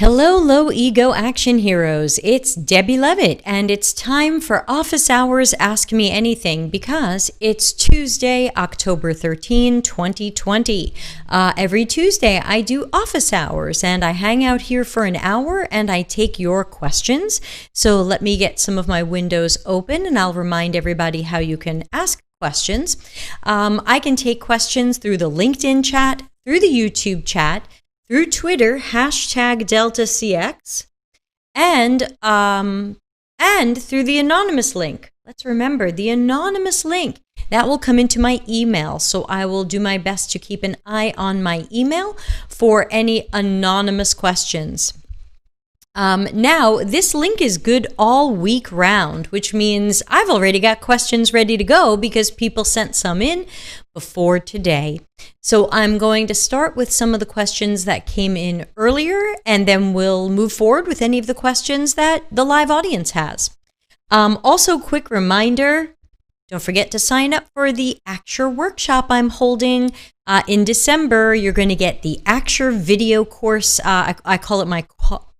Hello, low ego action heroes. It's Debbie Levitt, and it's time for Office Hours Ask Me Anything because it's Tuesday, October 13, 2020. Every Tuesday, I do office hours, and I hang out here for an hour and I take your questions. So let me get some of my windows open, and I'll remind everybody how you can ask questions. I can take questions through the LinkedIn chat, through the YouTube chat, through Twitter, #DeltaCX, and through the anonymous link. Let's remember the anonymous link. That will come into my email, so I will do my best to keep an eye on my email for any anonymous questions. Now, this link is good all week round, which means I've already got questions ready to go because people sent some in before today. So I'm going to start with some of the questions that came in earlier, and then we'll move forward with any of the questions that the live audience has. Also, quick reminder, don't forget to sign up for the Acture workshop I'm holding in December. You're going to get the Acture video course. I call it my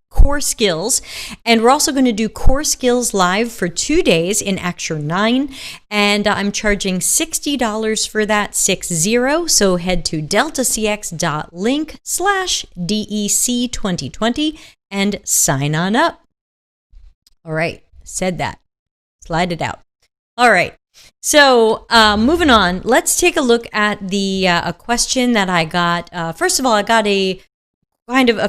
Core Skills, and we're also going to do Core Skills live for 2 days in Acture 9, and I'm charging $60 for that, 60. So head to deltacx.link/DEC2020 and sign on up. All right, said that. Slide it out. All right. So moving on, let's take a look at the a question that I got. First of all, I got a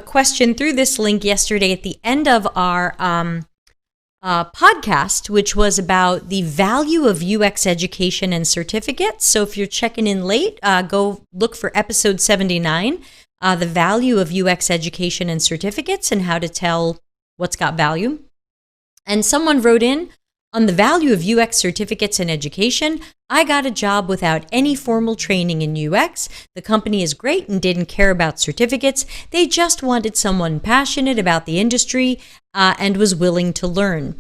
question through this link yesterday at the end of our podcast, which was about the value of UX education and certificates. So if you're checking in late, go look for episode 79, the value of UX education and certificates and how to tell what's got value. And someone wrote in, on the value of UX certificates and education, I got a job without any formal training in UX. The company is great and didn't care about certificates. They just wanted someone passionate about the industry and was willing to learn.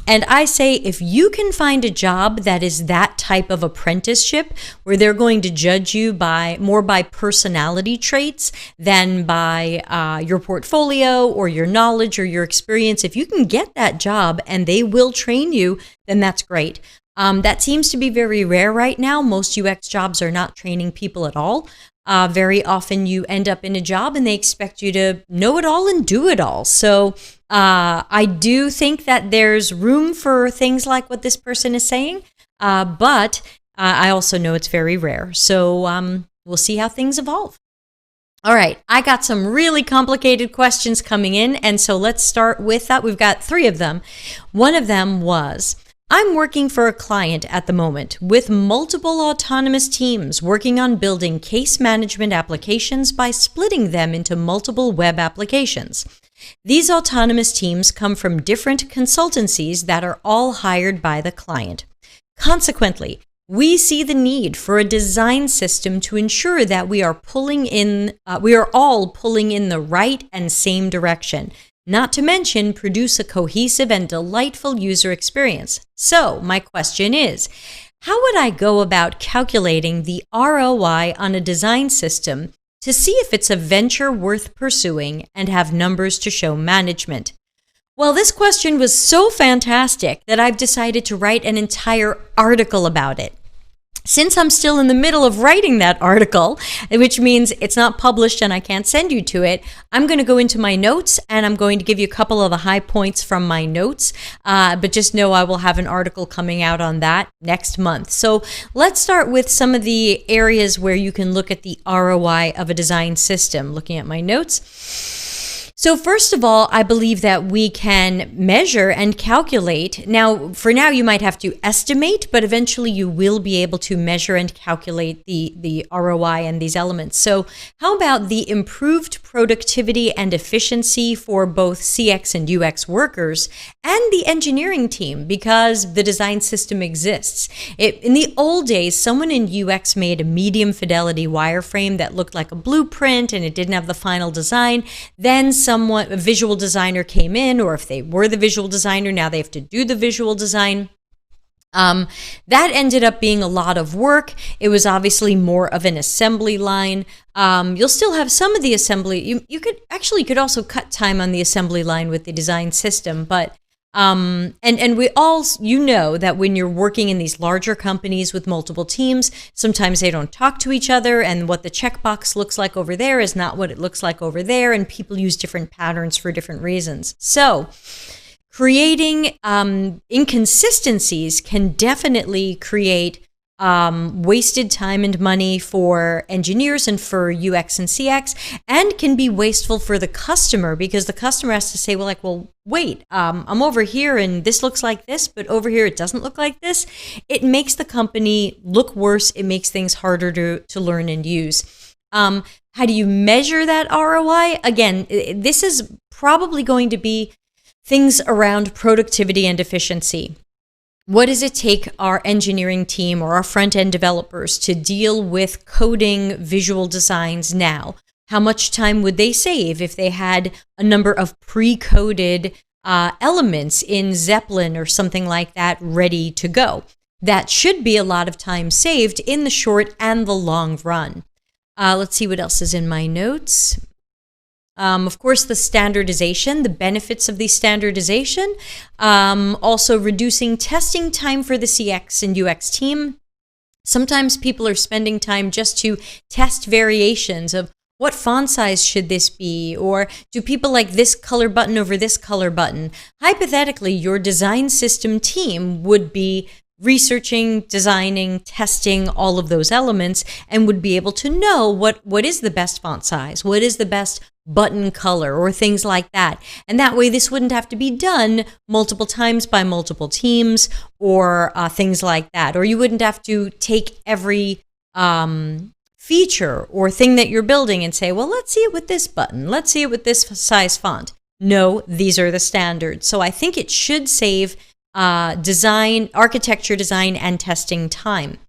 And I say, if you can find a job that is that type of apprenticeship, where they're going to judge you more by personality traits than by your portfolio or your knowledge or your experience, if you can get that job and they will train you, then that's great. That seems to be very rare right now. Most UX jobs are not training people at all. Very often you end up in a job and they expect you to know it all and do it all. So I do think that there's room for things like what this person is saying, but I also know it's very rare. So we'll see how things evolve. All right, I got some really complicated questions coming in, and so let's start with that. We've got 3 of them. One of them was, I'm working for a client at the moment with multiple autonomous teams working on building case management applications by splitting them into multiple web applications. These autonomous teams come from different consultancies that are all hired by the client. Consequently, we see the need for a design system to ensure that we are all pulling in the right and same direction. Not to mention, produce a cohesive and delightful user experience. So, my question is, how would I go about calculating the ROI on a design system to see if it's a venture worth pursuing and have numbers to show management? Well, this question was so fantastic that I've decided to write an entire article about it. Since I'm still in the middle of writing that article, which means it's not published and I can't send you to it, I'm going to go into my notes and I'm going to give you a couple of the high points from my notes. But just know I will have an article coming out on that next month. So let's start with some of the areas where you can look at the ROI of a design system. Looking at my notes. So first of all, I believe that we can measure and calculate. Now, for now, you might have to estimate, but eventually you will be able to measure and calculate the ROI and these elements. So how about the improved productivity and efficiency for both CX and UX workers and the engineering team, because the design system exists. In the old days, someone in UX made a medium fidelity wireframe that looked like a blueprint and it didn't have the final design. Then a visual designer came in, or if they were the visual designer, now they have to do the visual design. That ended up being a lot of work. It was obviously more of an assembly line. You'll still have some of the assembly. You could also cut time on the assembly line with the design system, but and we all, that when you're working in these larger companies with multiple teams, sometimes they don't talk to each other, and what the checkbox looks like over there is not what it looks like over there, and people use different patterns for different reasons. So creating inconsistencies can definitely create wasted time and money for engineers and for UX and CX, and can be wasteful for the customer, because the customer has to say, well, wait, I'm over here and this looks like this, but over here it doesn't look like this. It makes the company look worse. It makes things harder to learn and use. How do you measure that ROI? Again, this is probably going to be things around productivity and efficiency. What does it take our engineering team or our front-end developers to deal with coding visual designs now? How much time would they save if they had a number of pre-coded elements in Zeppelin or something like that ready to go? That should be a lot of time saved in the short and the long run. Let's see what else is in my notes. Of course, the standardization, the benefits of the standardization, also reducing testing time for the CX and UX team. Sometimes people are spending time just to test variations of what font size should this be, or do people like this color button over this color button? Hypothetically, your design system team would be researching, designing, testing all of those elements, and would be able to know what is the best font size, what is the best button color, or things like that. And that way this wouldn't have to be done multiple times by multiple teams, or things like that. Or you wouldn't have to take every feature or thing that you're building and say, well, let's see it with this button, let's see it with this size font. No, these are the standards. So I think it should save architecture design and testing time.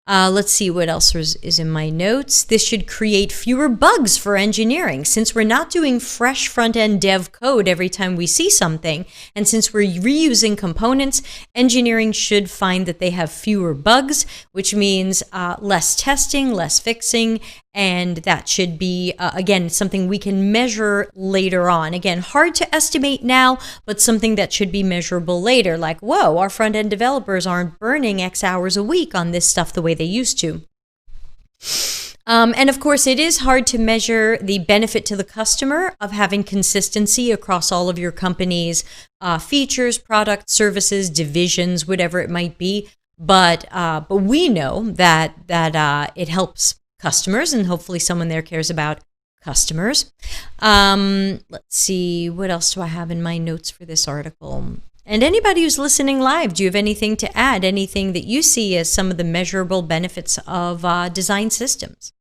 Let's see what else is in my notes. This should create fewer bugs for engineering, since we're not doing fresh front-end dev code every time we see something. And since we're reusing components, engineering should find that they have fewer bugs, which means less testing, less fixing, and that should be, again, something we can measure later on. Again, hard to estimate now, but something that should be measurable later. Like, whoa, our front-end developers aren't burning X hours a week on this stuff the way they used to. And of course, it is hard to measure the benefit to the customer of having consistency across all of your company's features, products, services, divisions, whatever it might be. But we know that it helps customers, and hopefully someone there cares about customers. Let's see, what else do I have in my notes for this article? And anybody who's listening live, do you have anything to add? Anything that you see as some of the measurable benefits of design systems?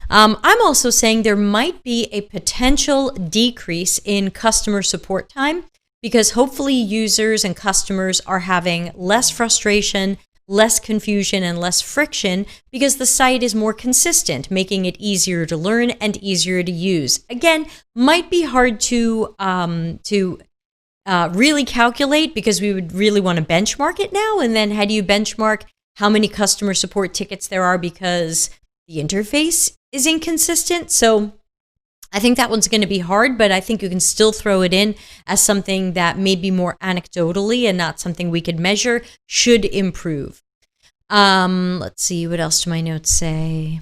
I'm also saying there might be a potential decrease in customer support time, because hopefully users and customers are having less frustration, less confusion, and less friction, because the site is more consistent, making it easier to learn and easier to use. Again, might be hard to really calculate, because we would really want to benchmark it now. And then how do you benchmark how many customer support tickets there are because the interface is inconsistent? So I think that one's going to be hard, but I think you can still throw it in as something that maybe more anecdotally and not something we could measure should improve. Let's see, what else do my notes say?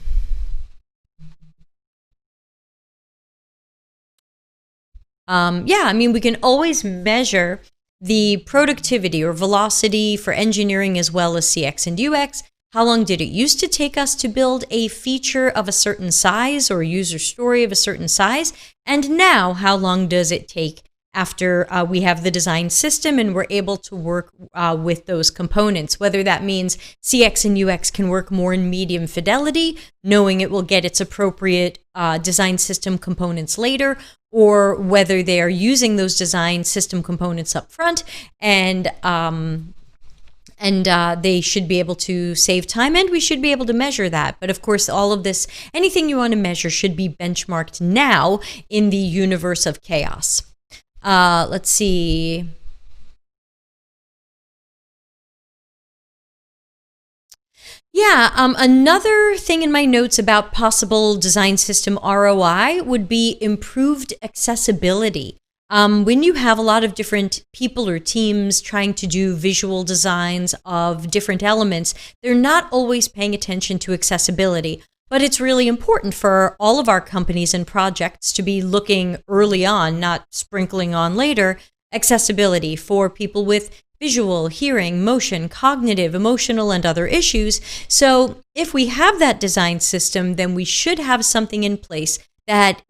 We can always measure the productivity or velocity for engineering as well as CX and UX. How long did it used to take us to build a feature of a certain size or a user story of a certain size? And now, how long does it take after we have the design system and we're able to work with those components? Whether that means CX and UX can work more in medium fidelity, knowing it will get its appropriate design system components later, or whether they are using those design system components up front and they should be able to save time, and we should be able to measure that. But of course, all of this, anything you want to measure should be benchmarked now in the universe of chaos. Let's see. Yeah, another thing in my notes about possible design system ROI would be improved accessibility. When you have a lot of different people or teams trying to do visual designs of different elements, they're not always paying attention to accessibility. But it's really important for all of our companies and projects to be looking early on, not sprinkling on later, accessibility for people with visual, hearing, motion, cognitive, emotional, and other issues. So if we have that design system, then we should have something in place that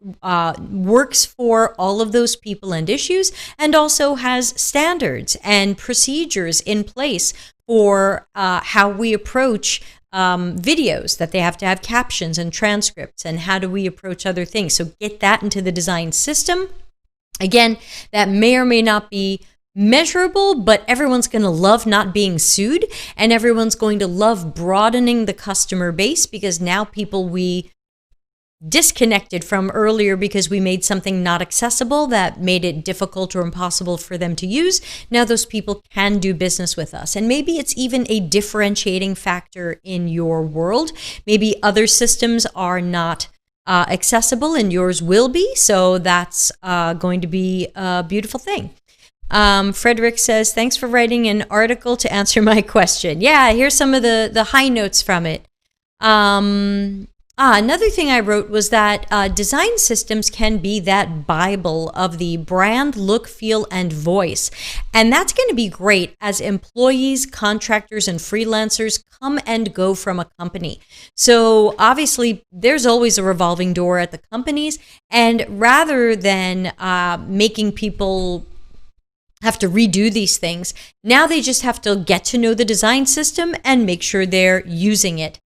works for all of those people and issues, and also has standards and procedures in place for how we approach videos, that they have to have captions and transcripts, and how do we approach other things. So get that into the design system. Again, that may or may not be measurable, but everyone's going to love not being sued, and everyone's going to love broadening the customer base, because now people we disconnected from earlier because we made something not accessible that made it difficult or impossible for them to use, now those people can do business with us. And maybe it's even a differentiating factor in your world. Maybe other systems are not accessible and yours will be, so that's going to be a beautiful thing. Frederick says, thanks for writing an article to answer my question. Yeah, here's some of the high notes from it. Another thing I wrote was that design systems can be that Bible of the brand, look, feel, and voice. And that's going to be great as employees, contractors, and freelancers come and go from a company. So obviously, there's always a revolving door at the companies. And rather than making people have to redo these things, now they just have to get to know the design system and make sure they're using it.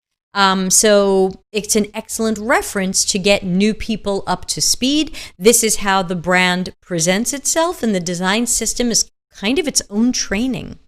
So it's an excellent reference to get new people up to speed. This is how the brand presents itself, and the design system is kind of its own training.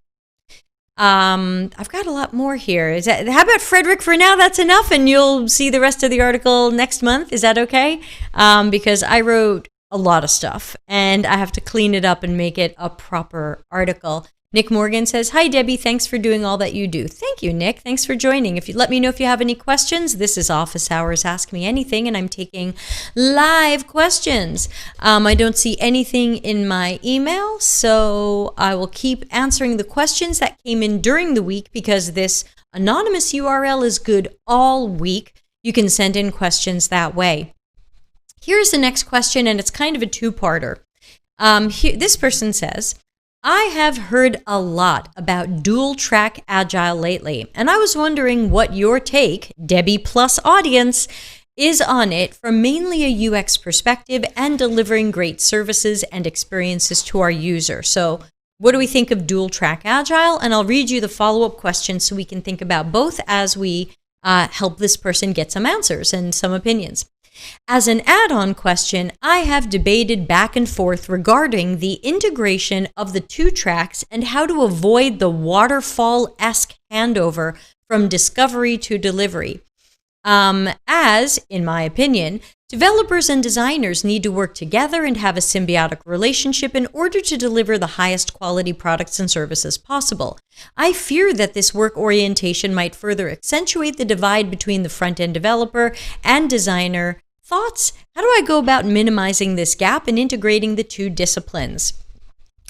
I've got a lot more here. How about Frederick for now? That's enough, and you'll see the rest of the article next month. Is that okay? Because I wrote a lot of stuff, and I have to clean it up and make it a proper article. Nick Morgan says, hi, Debbie. Thanks for doing all that you do. Thank you, Nick. Thanks for joining. If you let me know if you have any questions, this is Office Hours Ask Me Anything, and I'm taking live questions. I don't see anything in my email, so I will keep answering the questions that came in during the week, because this anonymous URL is good all week. You can send in questions that way. Here's the next question, and it's kind of a two-parter. This person says, I have heard a lot about dual-track Agile lately, and I was wondering what your take, Debbie plus audience, is on it from mainly a UX perspective and delivering great services and experiences to our user. So what do we think of dual-track Agile? And I'll read you the follow-up question so we can think about both as we help this person get some answers and some opinions. As an add-on question, I have debated back and forth regarding the integration of the two tracks and how to avoid the waterfall-esque handover from discovery to delivery. As, in my opinion, developers and designers need to work together and have a symbiotic relationship in order to deliver the highest quality products and services possible. I fear that this work orientation might further accentuate the divide between the front-end developer and designer. Thoughts? How do I go about minimizing this gap and integrating the two disciplines?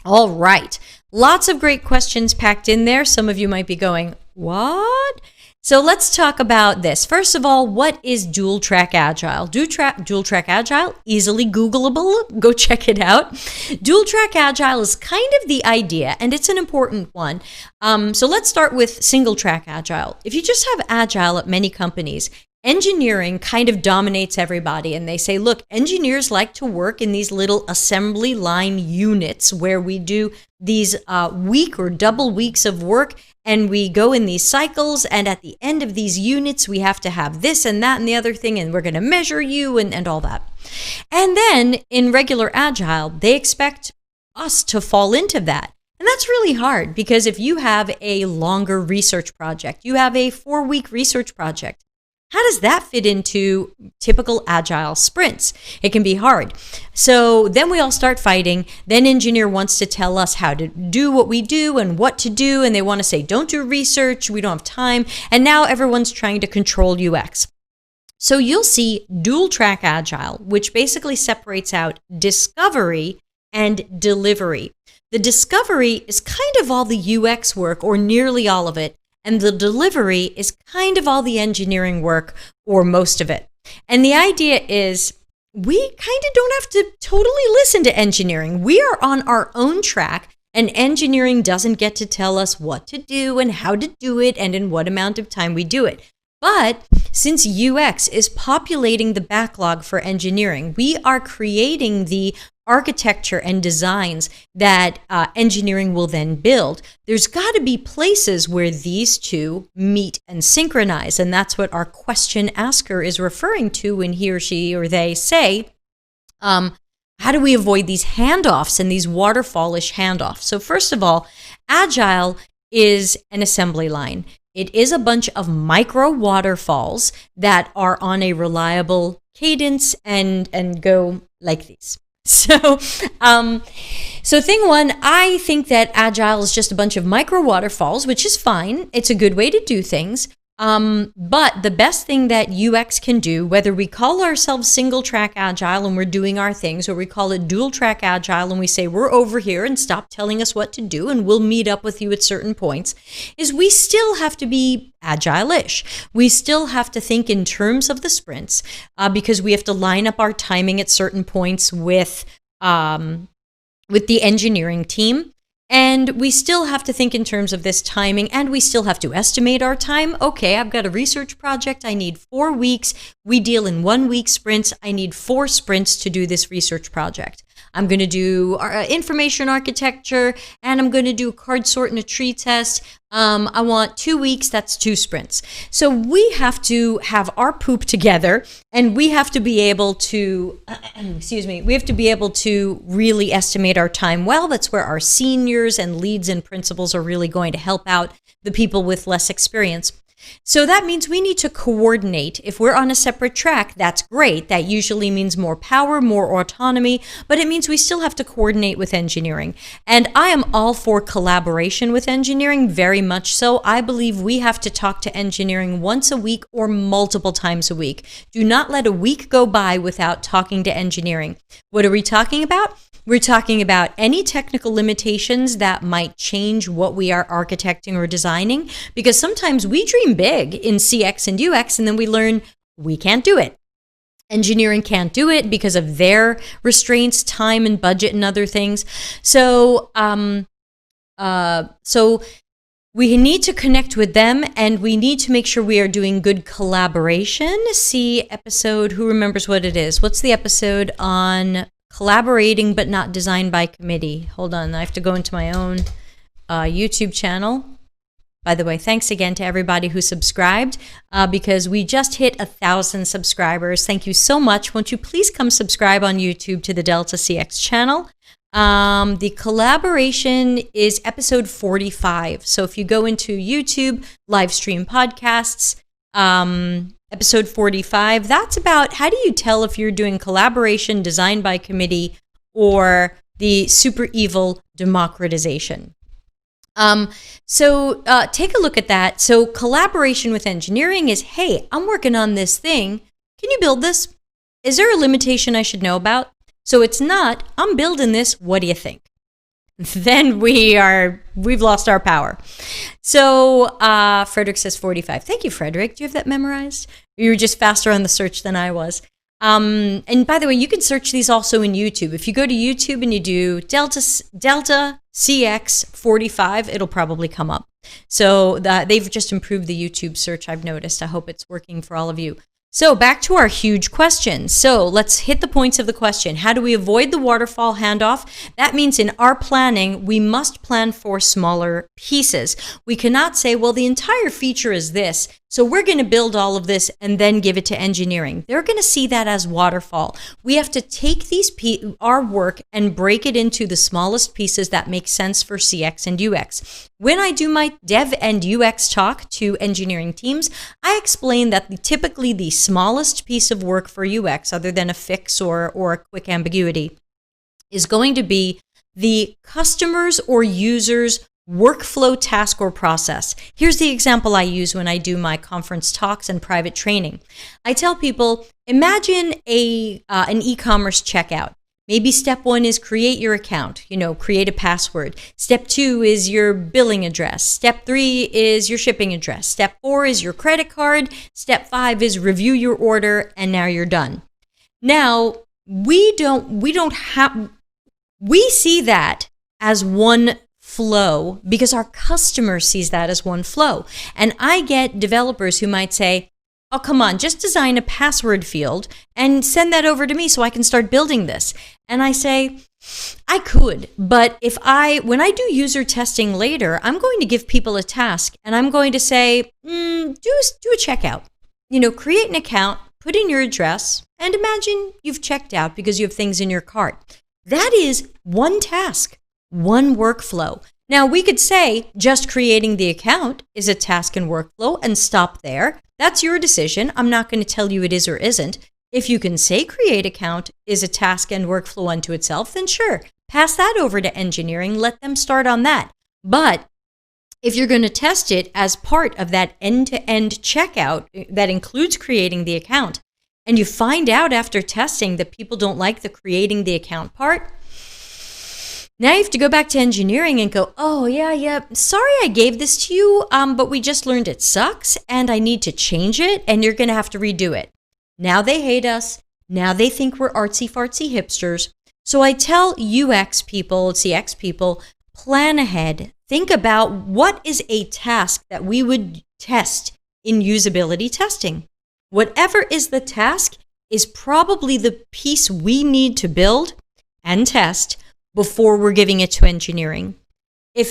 All right. Lots of great questions packed in there. Some of you might be going, what? So let's talk about this. First of all, what is dual-track Agile? Dual-track Agile, easily Googleable. Go check it out. Dual-track Agile is kind of the idea, and it's an important one. So let's start with single-track Agile. If you just have Agile at many companies, engineering kind of dominates everybody, and they say, look, engineers like to work in these little assembly line units where we do these week or double weeks of work, and we go in these cycles, and at the end of these units, we have to have this and that and the other thing, and we're going to measure you and all that. And then in regular Agile, they expect us to fall into that. And that's really hard, because if you have a longer research project, you have a 4-week research project, How does that fit into typical Agile sprints? It can be hard. So then we all start fighting. Then engineer wants to tell us how to do what we do and what to do. And they want to say, don't do research. We don't have time. And now everyone's trying to control UX. So you'll see dual track Agile, which basically separates out discovery and delivery. The discovery is kind of all the UX work, or nearly all of it. And the delivery is kind of all the engineering work, or most of it. And the idea is we kind of don't have to totally listen to engineering. We are on our own track, and engineering doesn't get to tell us what to do and how to do it and in what amount of time we do it. But since UX is populating the backlog for engineering, we are creating the architecture and designs that engineering will then build. There's got to be places where these two meet and synchronize. And that's what our question asker is referring to when he or she or they say, how do we avoid these handoffs and these waterfallish handoffs? So first of all, Agile is an assembly line. It is a bunch of micro waterfalls that are on a reliable cadence and go like these. So thing one, I think that Agile is just a bunch of micro waterfalls, which is fine. It's a good way to do things. But the best thing that UX can do, whether we call ourselves single track Agile and we're doing our things, or we call it dual track Agile and we say we're over here and stop telling us what to do and we'll meet up with you at certain points, is we still have to be Agile-ish. We still have to think in terms of the sprints because we have to line up our timing at certain points with the engineering team. And we still have to think in terms of this timing, and we still have to estimate our time. Okay, I've got a research project. I need 4 weeks. We deal in 1 week sprints. I need 4 sprints to do this research project. I'm going to do information architecture, and I'm going to do a card sort and a tree test. I want 2 weeks. That's 2 sprints. So we have to have our poop together, and we have to be able to, we have to be able to really estimate our time well. That's where our seniors and leads and principals are really going to help out the people with less experience. So that means we need to coordinate. If we're on a separate track, that's great. That usually means more power, more autonomy, but it means we still have to coordinate with engineering. And I am all for collaboration with engineering, very much so. I believe we have to talk to engineering once a week or multiple times a week. Do not let a week go by without talking to engineering. What are we talking about? We're talking about any technical limitations that might change what we are architecting or designing, because sometimes we dream big in CX and UX and then we learn we can't do it. Engineering can't do it because of their restraints, time and budget and other things. So we need to connect with them, and we need to make sure we are doing good collaboration. See episode, who remembers what it is? What's the episode on collaborating but not designed by committee? Hold on, I have to go into my own YouTube channel. By the way, thanks again to everybody who subscribed because we just hit 1,000 subscribers. Thank you so much. Won't you please come subscribe on YouTube to the Delta CX channel? The collaboration is episode 45. So if you go into YouTube, live stream podcasts, episode 45, that's about how do you tell if you're doing collaboration designed by committee or the super evil democratization. So take a look at that. So collaboration with engineering is, hey, I'm working on this thing. Can you build this? Is there a limitation I should know about? So it's not, I'm building this. What do you think? Then we've lost our power. So Frederick says 45. Thank you, Frederick. Do you have that memorized? You were just faster on the search than I was. And by the way, you can search these also in YouTube. If you go to YouTube and you do Delta CX 45, it'll probably come up. So they've just improved the YouTube search, I've noticed. I hope it's working for all of you. So back to our huge question. So let's hit the points of the question. How do we avoid the waterfall handoff? That means in our planning, we must plan for smaller pieces. We cannot say, well, the entire feature is this, So we're going to build all of this and then give it to engineering. They're going to see that as waterfall. We have to take our work and break it into the smallest pieces that make sense for CX and UX. When I do my dev and UX talk to engineering teams, I explain that typically the smallest piece of work for UX, other than a fix or a quick ambiguity, is going to be the customer's or user's workflow task or process. Here's the example I use when I do my conference talks and private training. I tell people, imagine an e-commerce checkout. Maybe step 1 is create your account, create a password. Step 2 is your billing address. Step 3 is your shipping address. Step 4 is your credit card. Step 5 is review your order, and now you're done. Now, we see that as one flow because our customer sees that as one flow. And I get developers who might say, oh, come on, just design a password field and send that over to me so I can start building this. And I say, I could, but when I do user testing later, I'm going to give people a task and I'm going to say, do a checkout. Create an account, put in your address, and imagine you've checked out because you have things in your cart. That is one task, one workflow. Now, we could say just creating the account is a task and workflow and stop there. That's your decision. I'm not going to tell you it is or isn't. If you can say create account is a task and workflow unto itself, then sure, pass that over to engineering. Let them start on that. But if you're going to test it as part of that end-to-end checkout that includes creating the account, and you find out after testing that people don't like the creating the account part, now you have to go back to engineering and go, oh, yeah, sorry I gave this to you, but we just learned it sucks and I need to change it and you're going to have to redo it. Now they hate us. Now they think we're artsy-fartsy hipsters. So I tell UX people, CX people, plan ahead. Think about what is a task that we would test in usability testing. Whatever is the task is probably the piece we need to build and test before we're giving it to engineering. If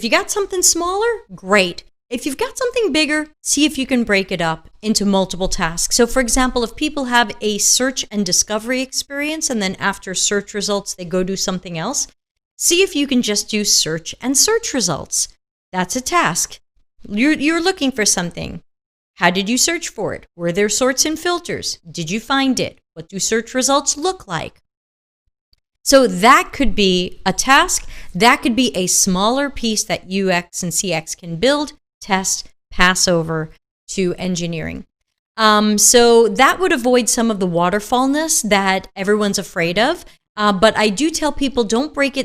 you got something smaller, great. If you've got something bigger, see if you can break it up into multiple tasks. So for example, if people have a search and discovery experience and then after search results, they go do something else, see if you can just do search and search results. That's a task. You're looking for something. How did you search for it? Were there sorts and filters? Did you find it? What do search results look like? So that could be a task. That could be a smaller piece that UX and CX can build, test, pass over to engineering. So that would avoid some of the waterfallness that everyone's afraid of. But I do tell people don't make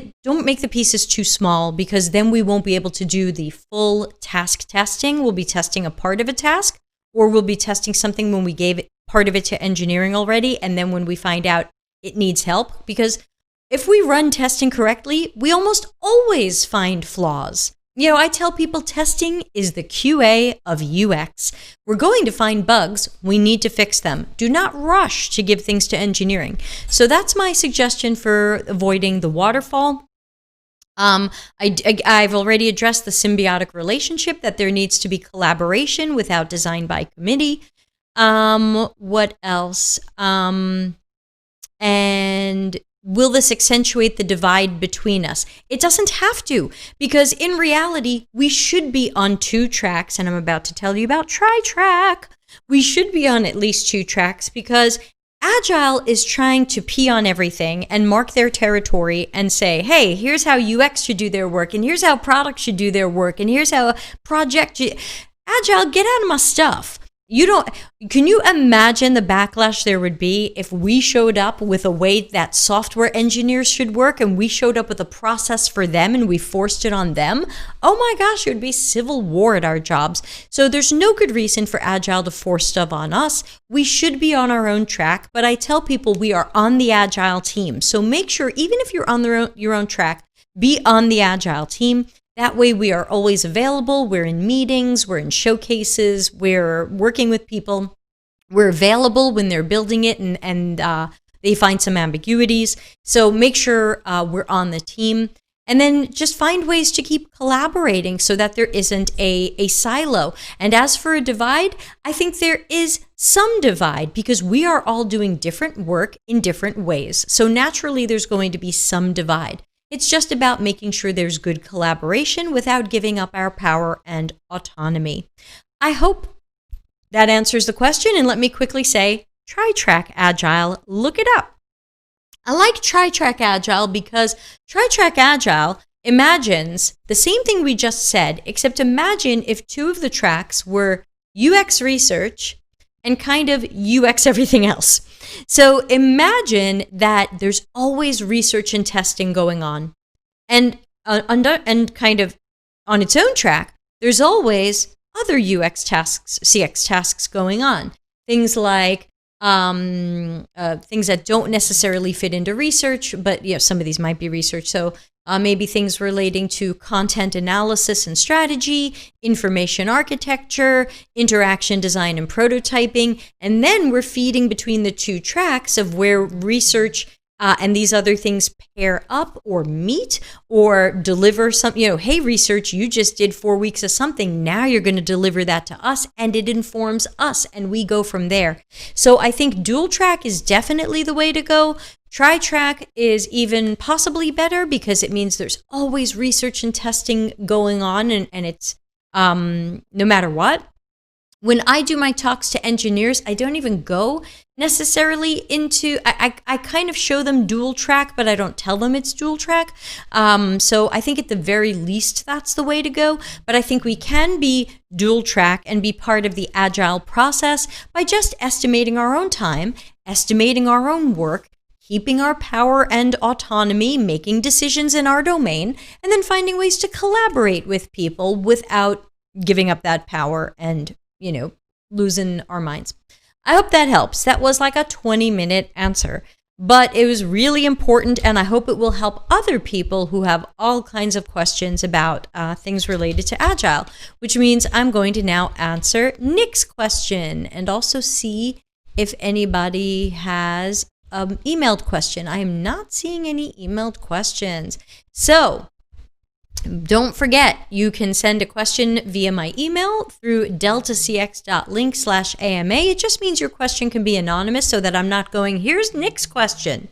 the pieces too small because then we won't be able to do the full task testing. We'll be testing a part of a task, or we'll be testing something when we gave part of it to engineering already. And then when we find out it needs help, because if we run testing correctly, we almost always find flaws. I tell people testing is the QA of UX. We're going to find bugs. We need to fix them. Do not rush to give things to engineering. So that's my suggestion for avoiding the waterfall. I've already addressed the symbiotic relationship, that there needs to be collaboration without design by committee. What else? And will this accentuate the divide between us? It doesn't have to, because in reality, we should be on 2 tracks, and I'm about to tell you about tri-track. We should be on at least 2 tracks because Agile is trying to pee on everything and mark their territory and say, hey, here's how UX should do their work, and here's how product should do their work, and here's how Agile, get out of my stuff. Can you imagine the backlash there would be if we showed up with a way that software engineers should work and we showed up with a process for them and we forced it on them? Oh my gosh, it would be civil war at our jobs. So there's no good reason for Agile to force stuff on us. We should be on our own track, but I tell people we are on the Agile team. So make sure, even if you're on your own track, be on the Agile team. That way we are always available. We're in meetings, we're in showcases, we're working with people. We're available when they're building it and they find some ambiguities. So make sure we're on the team. And then just find ways to keep collaborating so that there isn't a silo. And as for a divide, I think there is some divide because we are all doing different work in different ways. So naturally, there's going to be some divide. It's just about making sure there's good collaboration without giving up our power and autonomy. I hope that answers the question. And let me quickly say, TriTrack Agile, look it up. I like TriTrack Agile because TriTrack Agile imagines the same thing we just said, except imagine if two of the tracks were UX research and kind of UX everything else. So imagine that there's always research and testing going on. And kind of on its own track, there's always other UX tasks, CX tasks going on. Things like things that don't necessarily fit into research, but some of these might be research. So maybe things relating to content analysis and strategy, information architecture, interaction design and prototyping. And then we're feeding between the two tracks of where research and these other things pair up or meet or deliver something. Hey, research, you just did 4 weeks of something. Now you're going to deliver that to us, and it informs us, and we go from there. So I think dual track is definitely the way to go. TriTrack is even possibly better because it means there's always research and testing going on, and it's no matter what. When I do my talks to engineers, I don't even go necessarily into, I kind of show them dual track, but I don't tell them it's dual track. So I think at the very least, that's the way to go. But I think we can be dual track and be part of the Agile process by just estimating our own time, estimating our own work, keeping our power and autonomy, making decisions in our domain, and then finding ways to collaborate with people without giving up that power and losing our minds. I hope that helps. That was like a 20-minute answer, but it was really important, and I hope it will help other people who have all kinds of questions about things related to Agile, which means I'm going to now answer Nick's question and also see if anybody has an emailed question. I am not seeing any emailed questions. So don't forget, you can send a question via my email through deltacx.link/AMA. It just means your question can be anonymous so that I'm not going, here's Nick's question.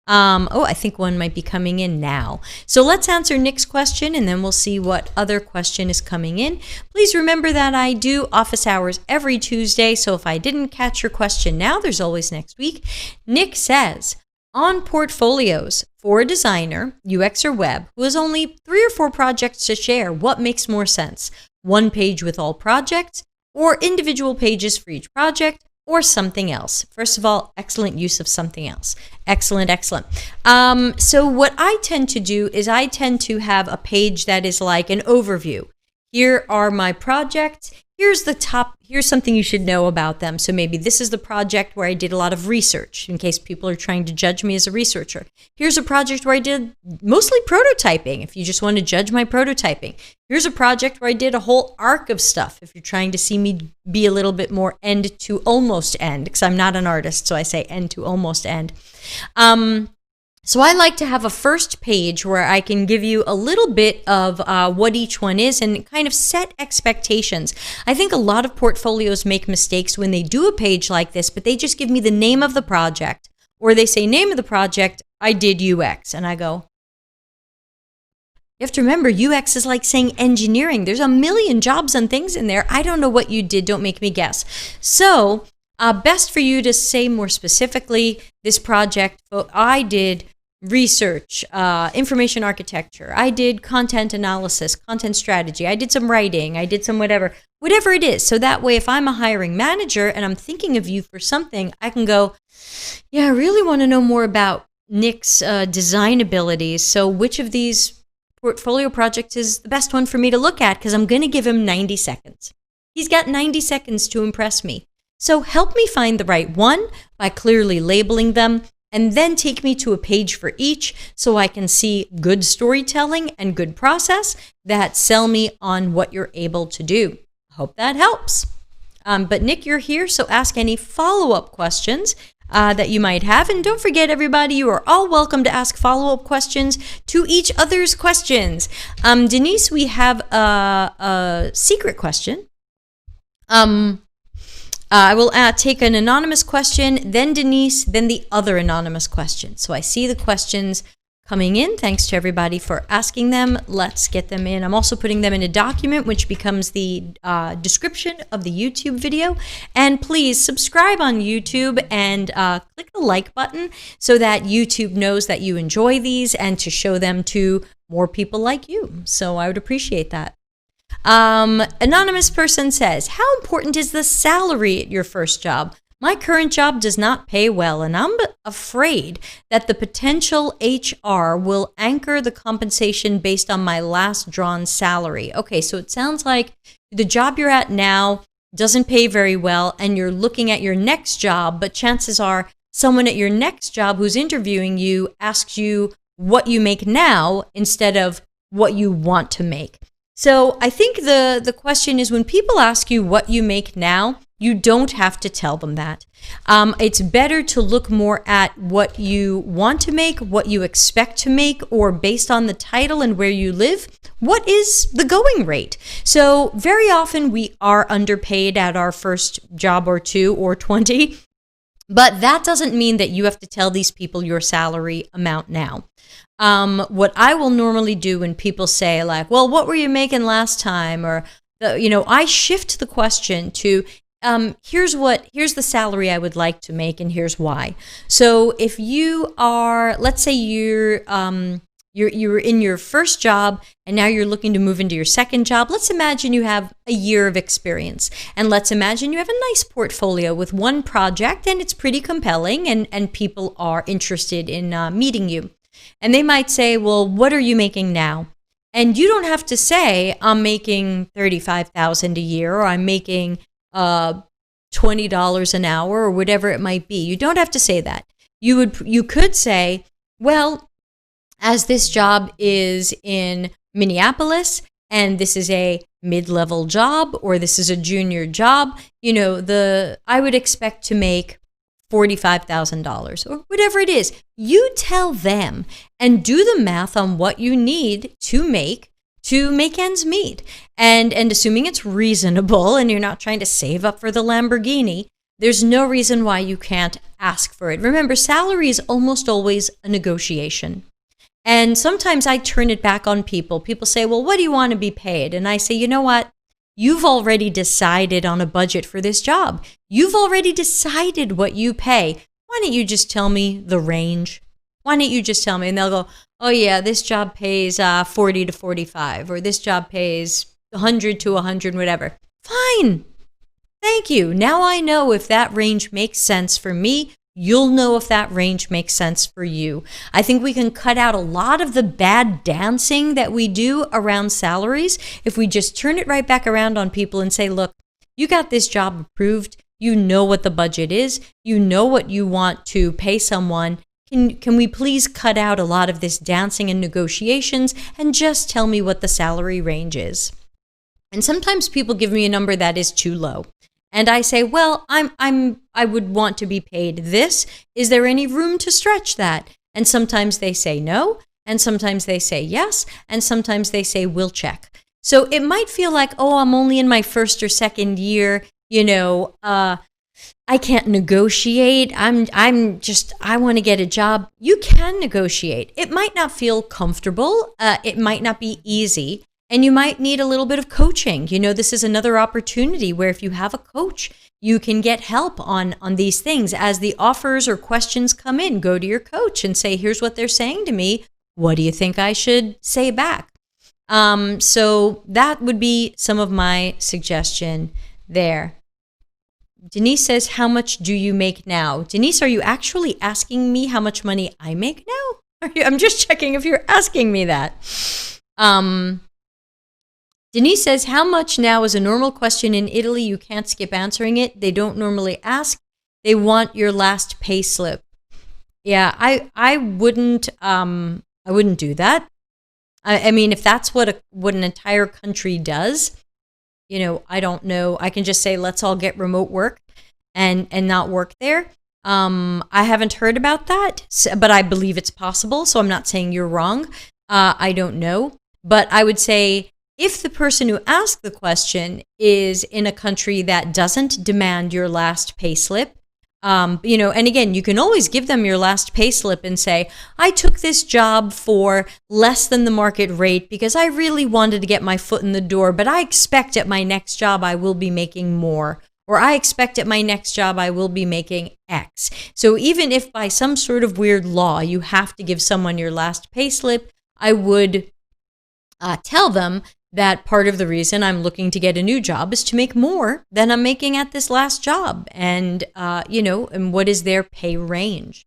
I think one might be coming in now. So let's answer Nick's question, and then we'll see what other question is coming in. Please remember that I do office hours every Tuesday, so if I didn't catch your question now, there's always next week. Nick says, on portfolios for a designer, UX or web, who has only 3 or 4 projects to share, what makes more sense? One page with all projects, or individual pages for each project, or something else? First of all, excellent use of something else. Excellent, excellent. So what I tend to do is I tend to have a page that is like an overview. Here are my projects. Here's something you should know about them. So maybe this is the project where I did a lot of research in case people are trying to judge me as a researcher. Here's a project where I did mostly prototyping, if you just want to judge my prototyping. Here's a project where I did a whole arc of stuff, if you're trying to see me be a little bit more end to almost end, because I'm not an artist, so I say end to almost end. So I like to have a first page where I can give you a little bit of what each one is and kind of set expectations. I think a lot of portfolios make mistakes when they do a page like this, but they just give me the name of the project, or they say, name of the project, I did UX. And I go, you have to remember, UX is like saying engineering. There's a million jobs and things in there. I don't know what you did. Don't make me guess. So best for you to say more specifically, this project, I did research, information architecture, I did content analysis, content strategy, I did some writing, I did some whatever it is. So that way, if I'm a hiring manager and I'm thinking of you for something, I can go, yeah, I really want to know more about Nick's design abilities. So which of these portfolio projects is the best one for me to look at? Because I'm going to give him 90 seconds. He's got 90 seconds to impress me. So help me find the right one by clearly labeling them, and then take me to a page for each so I can see good storytelling and good process that sell me on what you're able to do. Hope that helps. But Nick, you're here, so ask any follow-up questions that you might have. And don't forget, everybody, you are all welcome to ask follow-up questions to each other's questions. Denise, we have a secret question. I will take an anonymous question, then Denise, then the other anonymous question. So I see the questions coming in. Thanks to everybody for asking them. Let's get them in. I'm also putting them in a document, which becomes the description of the YouTube video. And please subscribe on YouTube and click the like button so that YouTube knows that you enjoy these and to show them to more people like you. So I would appreciate that. Anonymous person says, how important is the salary at your first job? My current job does not pay well, and I'm afraid that the potential HR will anchor the compensation based on my last drawn salary. Okay, so it sounds like the job you're at now doesn't pay very well, and you're looking at your next job, but chances are someone at your next job who's interviewing you asks you what you make now instead of what you want to make. So I think the question is, when people ask you what you make now, you don't have to tell them that. It's better to look more at what you want to make, what you expect to make, or based on the title and where you live, what is the going rate? So very often we are underpaid at our first job or 2 or 20, but that doesn't mean that you have to tell these people your salary amount now. What I will normally do when people say like, well, what were you making last time? Or, I shift the question to, here's the salary I would like to make, and here's why. So if you are, let's say you're in your first job and now you're looking to move into your second job. Let's imagine you have a year of experience, and let's imagine you have a nice portfolio with one project and it's pretty compelling and people are interested in meeting you. And they might say, well, what are you making now? And you don't have to say, I'm making $35,000 a year, or I'm making $20 an hour, or whatever it might be. You don't have to say that. You could say, well, as this job is in Minneapolis and this is a mid-level job, or this is a junior job, I would expect to make $45,000 or whatever it is. You tell them and do the math on what you need to make ends meet. And assuming it's reasonable and you're not trying to save up for the Lamborghini, there's no reason why you can't ask for it. Remember, salary is almost always a negotiation. And sometimes I turn it back on people. People say, well, what do you want to be paid? And I say, you know what? You've already decided on a budget for this job. You've already decided what you pay. Why don't you just tell me the range? Why don't you just tell me? And they'll go, oh yeah, this job pays 40 to 45, or this job pays 100 to 100, whatever. Fine. Thank you. Now I know if that range makes sense for me. You'll know if that range makes sense for you. I think we can cut out a lot of the bad dancing that we do around salaries if we just turn it right back around on people and say, look, you got this job approved. You know what the budget is. You know what you want to pay someone. Can we please cut out a lot of this dancing and negotiations and just tell me what the salary range is? And sometimes people give me a number that is too low. And I say, well, I would want to be paid this. Is there any room to stretch that? And sometimes they say no, and sometimes they say yes, and sometimes they say we'll check. So it might feel like, oh, I'm only in my first or second year, I can't negotiate. I want to get a job. You can negotiate. It might not feel comfortable. It might not be easy. And you might need a little bit of coaching. This is another opportunity where if you have a coach, you can get help on these things. As the offers or questions come in, go to your coach and say, here's what they're saying to me. What do you think I should say back? So that would be some of my suggestion there. Denise says, how much do you make now? Denise, are you actually asking me how much money I make now? I'm just checking if you're asking me that. Denise says, how much now is a normal question in Italy. You can't skip answering it. They don't normally ask. They want your last pay slip. Yeah, I wouldn't do that. I mean, if that's what an entire country does, I don't know. I can just say, let's all get remote work and not work there. I haven't heard about that, but I believe it's possible. So I'm not saying you're wrong. I don't know. But I would say if the person who asked the question is in a country that doesn't demand your last pay slip, and again, you can always give them your last pay slip and say, I took this job for less than the market rate because I really wanted to get my foot in the door, but I expect at my next job I will be making more, or I expect at my next job I will be making X. So even if by some sort of weird law you have to give someone your last pay slip, I would tell them that part of the reason I'm looking to get a new job is to make more than I'm making at this last job. And, and what is their pay range?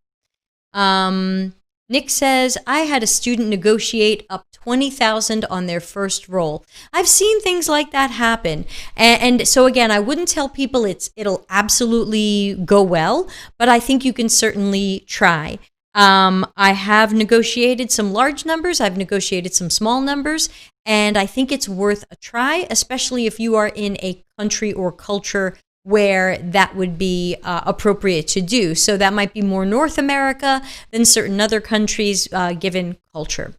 Nick says, I had a student negotiate up $20,000 on their first role. I've seen things like that happen. And so again, I wouldn't tell people it'll absolutely go well, but I think you can certainly try. I have negotiated some large numbers. I've negotiated some small numbers, and I think it's worth a try, especially if you are in a country or culture where that would be appropriate to do. So that might be more North America than certain other countries, given culture.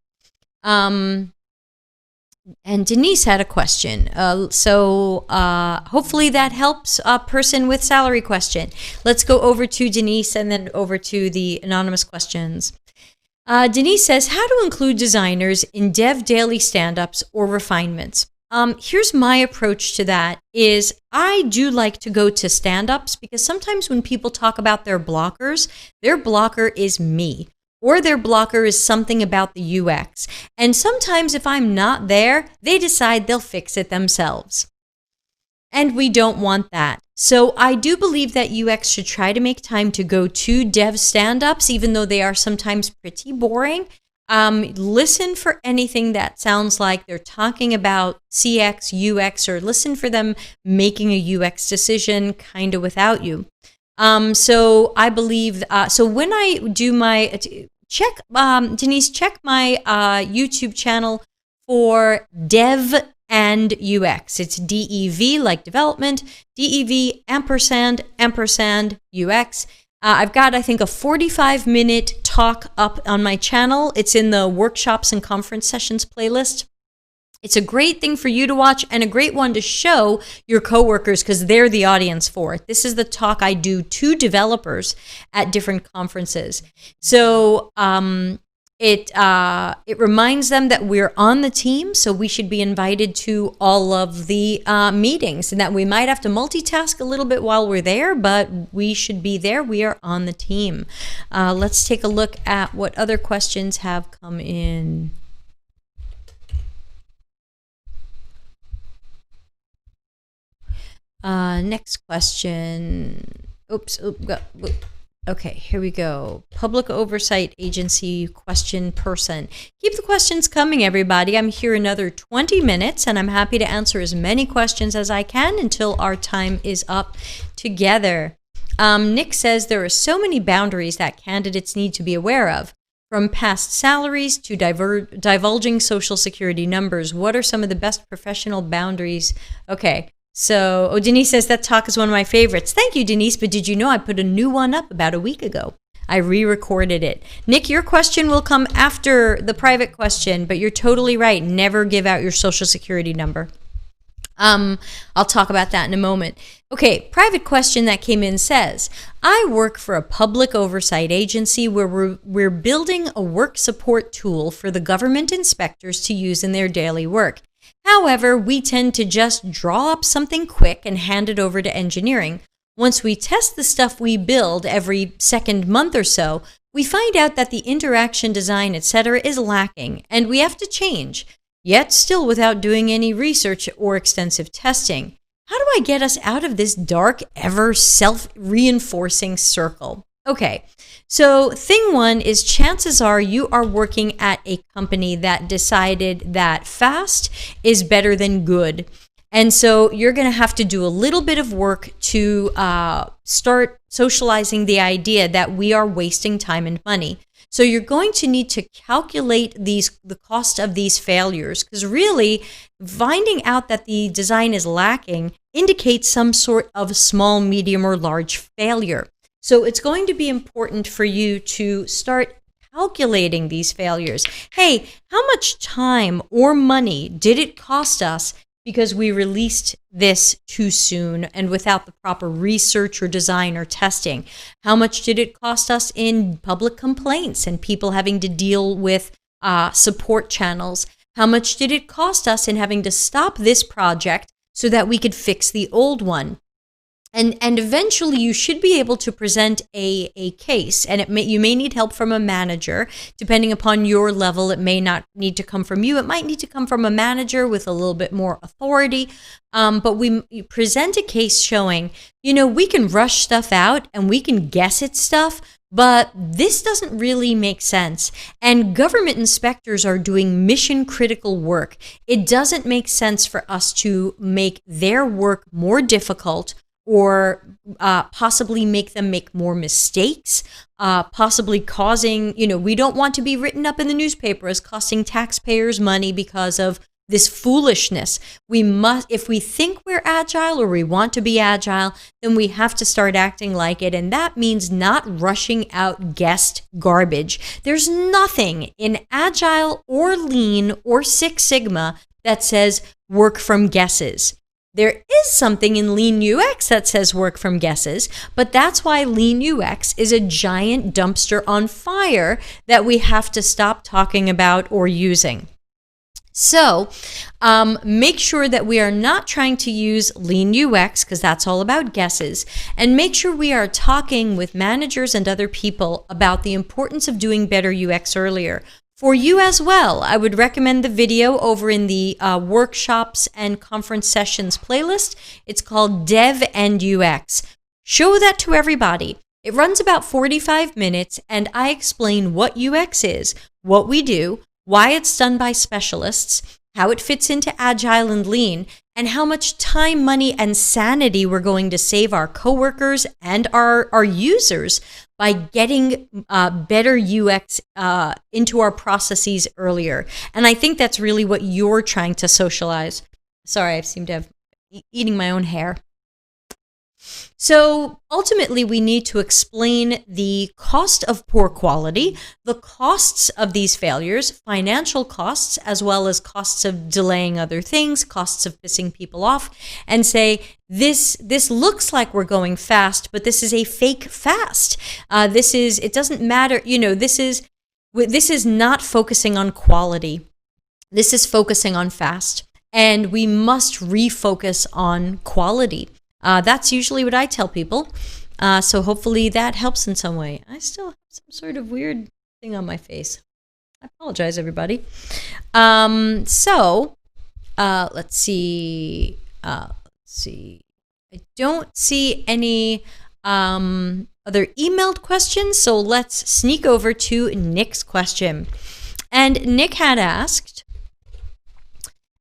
And Denise had a question. So hopefully that helps a person with salary question. Let's go over to Denise and then over to the anonymous questions. Denise says, how to include designers in dev daily stand-ups or refinements? Here's my approach to that is I do like to go to stand-ups because sometimes when people talk about their blocker is me. Or their blocker is something about the UX. And sometimes if I'm not there, they decide they'll fix it themselves. And we don't want that. So I do believe that UX should try to make time to go to dev stand-ups, even though they are sometimes pretty boring. Listen for anything that sounds like they're talking about CX, UX, or listen for them making a UX decision kind of without you. So I believe, so when I do my, Denise, check my YouTube channel for Dev and UX. It's DEV, like development, DEV, ampersand, UX. I've got, I think, a 45-minute talk up on my channel. It's in the workshops and conference sessions playlist. It's a great thing for you to watch and a great one to show your coworkers because they're the audience for it. This is the talk I do to developers at different conferences. So it reminds them that we're on the team, so we should be invited to all of the meetings and that we might have to multitask a little bit while we're there, but we should be there. We are on the team. Let's take a look at what other questions have come in. Next question. Okay, here we go. Public Oversight Agency question person. Keep the questions coming, everybody. I'm here another 20 minutes, and I'm happy to answer as many questions as I can until our time is up together. Nick says there are so many boundaries that candidates need to be aware of, from past salaries to divulging Social Security numbers. What are some of the best professional boundaries? Okay. So, Denise says that talk is one of my favorites. Thank you, Denise, but did you know I put a new one up about a week ago? I re-recorded it. Nick, your question will come after the private question, but you're totally right. Never give out your Social Security number. I'll talk about that in a moment. Okay, private question that came in says, I work for a public oversight agency where we're building a work support tool for the government inspectors to use in their daily work. However, we tend to just draw up something quick and hand it over to engineering. Once we test the stuff we build every second month or so, we find out that the interaction design, etc., is lacking, and we have to change, yet still without doing any research or extensive testing. How do I get us out of this dark, ever self-reinforcing circle? Okay, so thing one is chances are you are working at a company that decided that fast is better than good. And so you're going to have to do a little bit of work to start socializing the idea that we are wasting time and money. So you're going to need to calculate the cost of these failures, because really finding out that the design is lacking indicates some sort of small, medium, or large failure. So it's going to be important for you to start calculating these failures. Hey, how much time or money did it cost us because we released this too soon and without the proper research or design or testing? How much did it cost us in public complaints and people having to deal with support channels? How much did it cost us in having to stop this project so that we could fix the old one? And eventually you should be able to present a case, and you may need help from a manager. Depending upon your level, it may not need to come from you. It might need to come from a manager with a little bit more authority. But you present a case showing, we can rush stuff out and we can guess at stuff, but this doesn't really make sense. And government inspectors are doing mission critical work. It doesn't make sense for us to make their work more difficult, or possibly make them make more mistakes, possibly causing, we don't want to be written up in the newspaper as costing taxpayers money because of this foolishness. If we think we're agile or we want to be agile, then we have to start acting like it. And that means not rushing out guessed garbage. There's nothing in Agile or Lean or Six Sigma that says work from guesses. There is something in Lean UX that says work from guesses, but that's why Lean UX is a giant dumpster on fire that we have to stop talking about or using. So make sure that we are not trying to use Lean UX, because that's all about guesses, and make sure we are talking with managers and other people about the importance of doing better UX earlier. For you as well, I would recommend the video over in the workshops and conference sessions playlist. It's called Dev and UX. Show that to everybody. It runs about 45 minutes, and I explain what UX is, what we do, why it's done by specialists, how it fits into Agile and Lean, and how much time, money, and sanity we're going to save our coworkers and our users by getting better UX into our processes earlier. And I think that's really what you're trying to socialize. Sorry, I seem to have eating my own hair. So ultimately, we need to explain the cost of poor quality, the costs of these failures, financial costs, as well as costs of delaying other things, costs of pissing people off, and say, this looks like we're going fast, but this is a fake fast. It doesn't matter, this is not focusing on quality. This is focusing on fast, and we must refocus on quality. That's usually what I tell people. So hopefully that helps in some way. I still have some sort of weird thing on my face. I apologize, everybody. Let's see. I don't see any other emailed questions, so let's sneak over to Nick's question. And Nick had asked,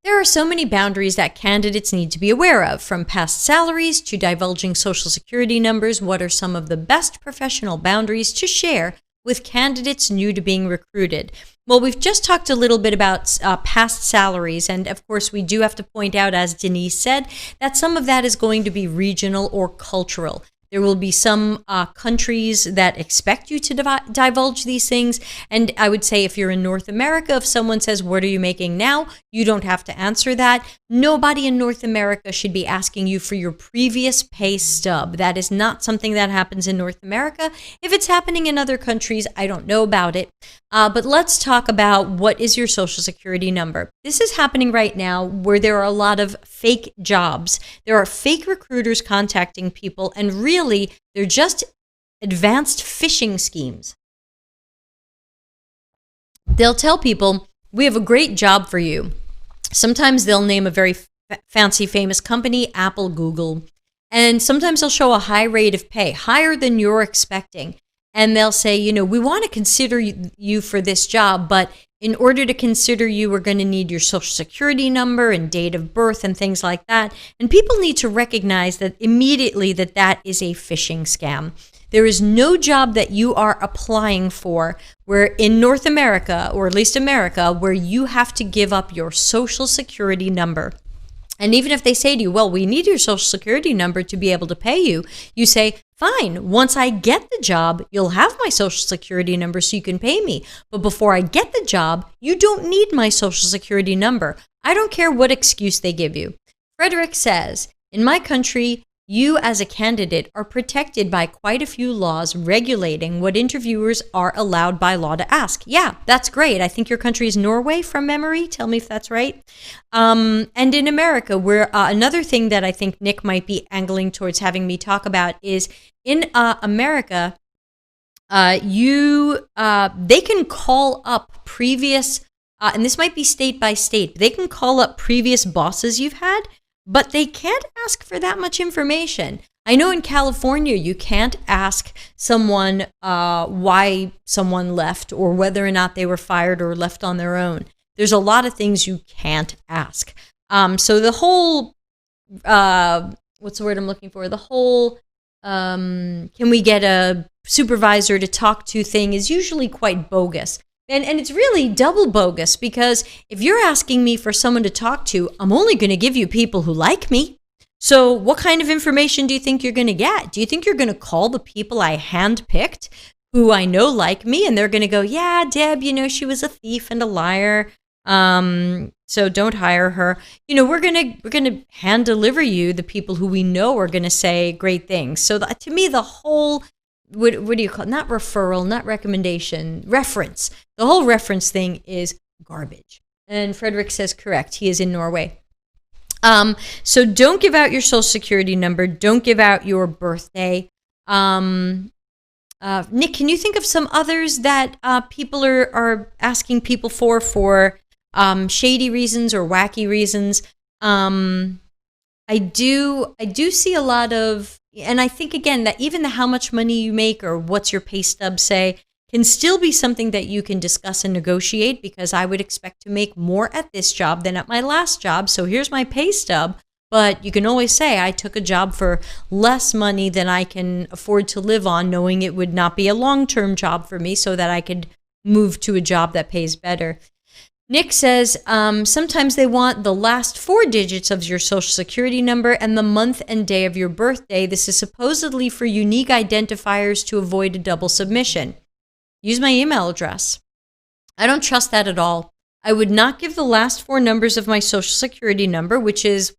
there are so many boundaries that candidates need to be aware of, from past salaries to divulging social security numbers. What are some of the best professional boundaries to share with candidates new to being recruited? Well, we've just talked a little bit about past salaries, and of course we do have to point out, as Denise said, that some of that is going to be regional or cultural. There will be some countries that expect you to divulge these things. And I would say if you're in North America, if someone says, what are you making now? You don't have to answer that. Nobody in North America should be asking you for your previous pay stub. That is not something that happens in North America. If it's happening in other countries, I don't know about it. But let's talk about what is your social security number. This is happening right now where there are a lot of fake jobs. There are fake recruiters contacting people, and really, they're just advanced phishing schemes. They'll tell people, we have a great job for you. Sometimes they'll name a very fancy, famous company, Apple, Google. And sometimes they'll show a high rate of pay, higher than you're expecting. And they'll say, we want to consider you for this job, but in order to consider you, we're going to need your social security number and date of birth and things like that. And people need to recognize that immediately that is a phishing scam. There is no job that you are applying for where in North America, or at least America, where you have to give up your social security number. And even if they say to you, well, we need your social security number to be able to pay you, you say, fine. Once I get the job, you'll have my social security number so you can pay me. But before I get the job, you don't need my social security number. I don't care what excuse they give you. Frederick says, in my country, you as a candidate are protected by quite a few laws regulating what interviewers are allowed by law to ask. Yeah, that's great. I think your country is Norway from memory. Tell me if that's right. And in America, where another thing that I think Nick might be angling towards having me talk about is in America, they can call up previous, and this might be state by state, they can call up previous bosses you've had, but they can't ask for that much information. I know in California, you can't ask someone why someone left or whether or not they were fired or left on their own. There's a lot of things you can't ask. So the whole, what's the word I'm looking for? The whole, can we get a supervisor to talk to thing is usually quite bogus. And it's really double bogus because if you're asking me for someone to talk to, I'm only going to give you people who like me. So what kind of information do you think you're going to get? Do you think you're going to call the people I handpicked who I know like me and they're going to go, yeah, Deb, she was a thief and a liar. So don't hire her. We're going to hand deliver you the people who we know are going to say great things. So to me, the whole what do you call it? Not referral, not recommendation, reference. The whole reference thing is garbage. And Frederick says correct. He is in Norway. So don't give out your social security number. Don't give out your birthday. Nick, can you think of some others that people are asking people for shady reasons or wacky reasons? I do see a lot of, and I think again that even the how much money you make or what's your pay stub say can still be something that you can discuss and negotiate, because I would expect to make more at this job than at my last job. So here's my pay stub, but you can always say I took a job for less money than I can afford to live on, knowing it would not be a long-term job for me, so that I could move to a job that pays better. Nick says, sometimes they want the last 4 digits of your social security number and the month and day of your birthday. This is supposedly for unique identifiers to avoid a double submission. Use my email address. I don't trust that at all. I would not give the last 4 numbers of my social security number, which is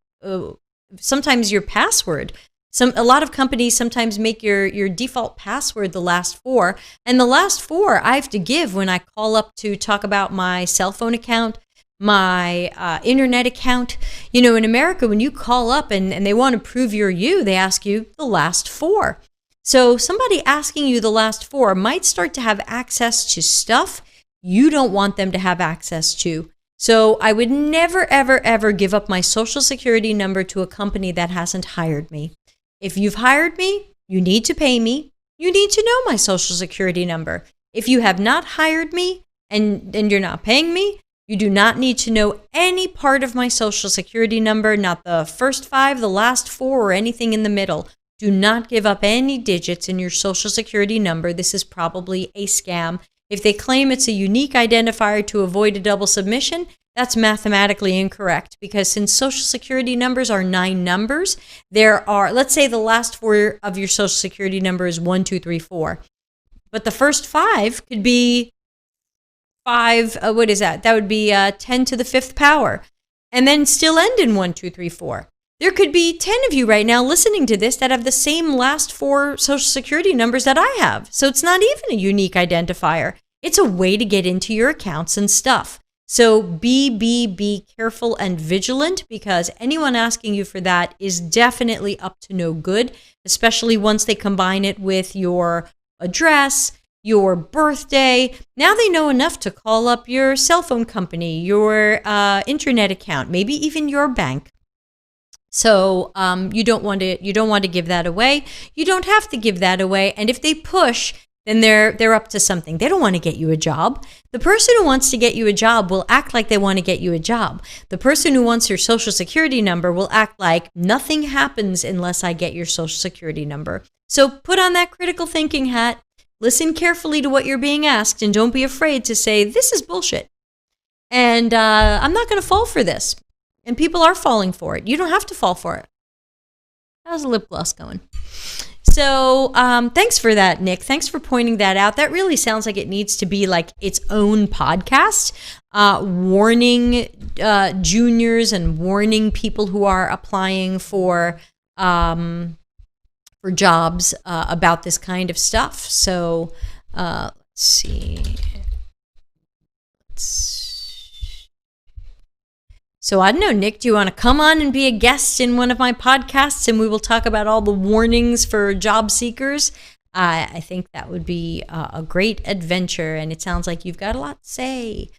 sometimes your password. A lot of companies sometimes make your default password the last 4, and the last 4 I have to give when I call up to talk about my cell phone account, my internet account. In America, when you call up and they want to prove you're you, they ask you the last 4. So somebody asking you the last 4 might start to have access to stuff you don't want them to have access to. So I would never, ever, ever give up my social security number to a company that hasn't hired me. If you've hired me, you need to pay me. You need to know my social security number. If you have not hired me and you're not paying me, you do not need to know any part of my social security number, not the first 5, the last 4, or anything in the middle. Do not give up any digits in your social security number. This is probably a scam. If they claim it's a unique identifier to avoid a double submission, that's mathematically incorrect, because since social security numbers are 9 numbers, there are, let's say the last 4 of your social security number is 1, 2, 3, 4. But the first 5 could be 5, what is that? That would be 10 to the 5th power, and then still end in 1, 2, 3, 4. There could be 10 of you right now listening to this that have the same last 4 social security numbers that I have. So it's not even a unique identifier. It's a way to get into your accounts and stuff. So be careful and vigilant, because anyone asking you for that is definitely up to no good, especially once they combine it with your address, your birthday. Now they know enough to call up your cell phone company, your internet account, maybe even your bank. So you don't want to give that away. You don't have to give that away. And if they push, then they're up to something. They don't want to get you a job. The person who wants to get you a job will act like they want to get you a job. The person who wants your social security number will act like nothing happens unless I get your social security number. So put on that critical thinking hat. Listen carefully to what you're being asked, and don't be afraid to say, this is bullshit. And I'm not going to fall for this. And people are falling for it. You don't have to fall for it. How's the lip gloss going? So thanks for that, Nick. Thanks for pointing that out. That really sounds like it needs to be like its own podcast, warning juniors and warning people who are applying for jobs about this kind of stuff. So let's see. So I don't know, Nick, do you want to come on and be a guest in one of my podcasts and we will talk about all the warnings for job seekers? I think that would be a great adventure, and it sounds like you've got a lot to say.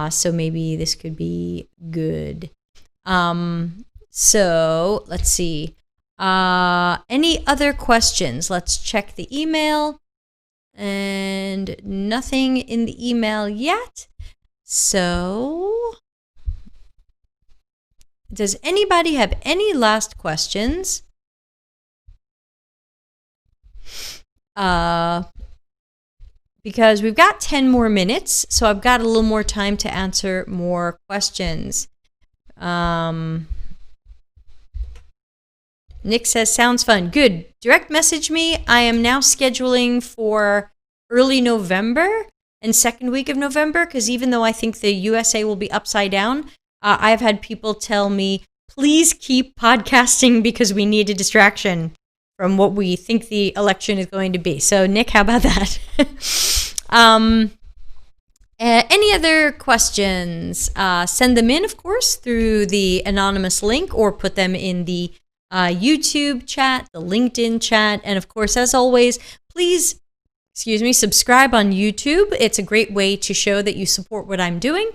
So maybe this could be good. So let's see. Any other questions? Let's check the email. And nothing in the email yet. So does anybody have any last questions? Because we've got 10 more minutes, so I've got a little more time to answer more questions. Nick says, sounds fun. Good. Direct message me. I am now scheduling for early November and second week of November, because even though I think the USA will be upside down, I've had people tell me, please keep podcasting because we need a distraction from what we think the election is going to be. So, Nick, how about that? Any other questions? Send them in, of course, through the anonymous link, or put them in the YouTube chat, the LinkedIn chat. And of course, as always, please, subscribe on YouTube. It's a great way to show that you support what I'm doing.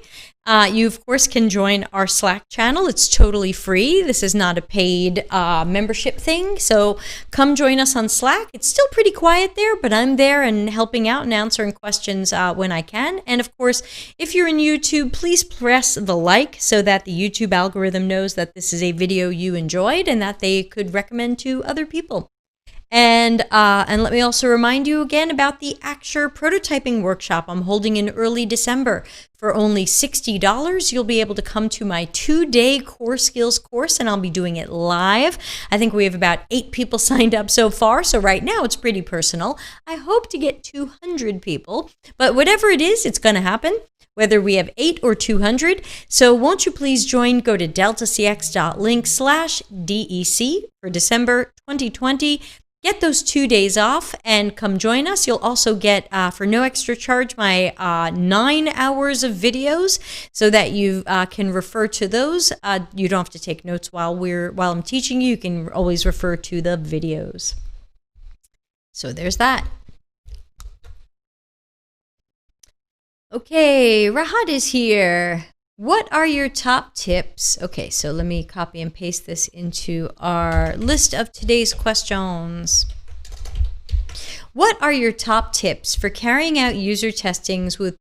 You, of course, can join our Slack channel. It's totally free. This is not a paid membership thing. So come join us on Slack. It's still pretty quiet there, but I'm there and helping out and answering questions when I can. And of course, if you're in YouTube, please press the like so that the YouTube algorithm knows that this is a video you enjoyed and that they could recommend to other people. And let me also remind you again about the Acture prototyping workshop I'm holding in early December. For only $60, you'll be able to come to my 2-day core skills course, and I'll be doing it live. I think we have about 8 people signed up so far, so right now it's pretty personal. I hope to get 200 people, but whatever it is, it's going to happen, whether we have 8 or 200. So won't you please join? Go to deltacx.link/DEC for December 2020. Get those 2 days off and come join us. You'll also get, for no extra charge, my 9 hours of videos so that you can refer to those. You don't have to take notes while I'm teaching you. You can always refer to the videos. So there's that. Okay, Rahat is here. What are your top tips? Okay, so let me copy and paste this into our list of today's questions. What are your top tips for carrying out user testing with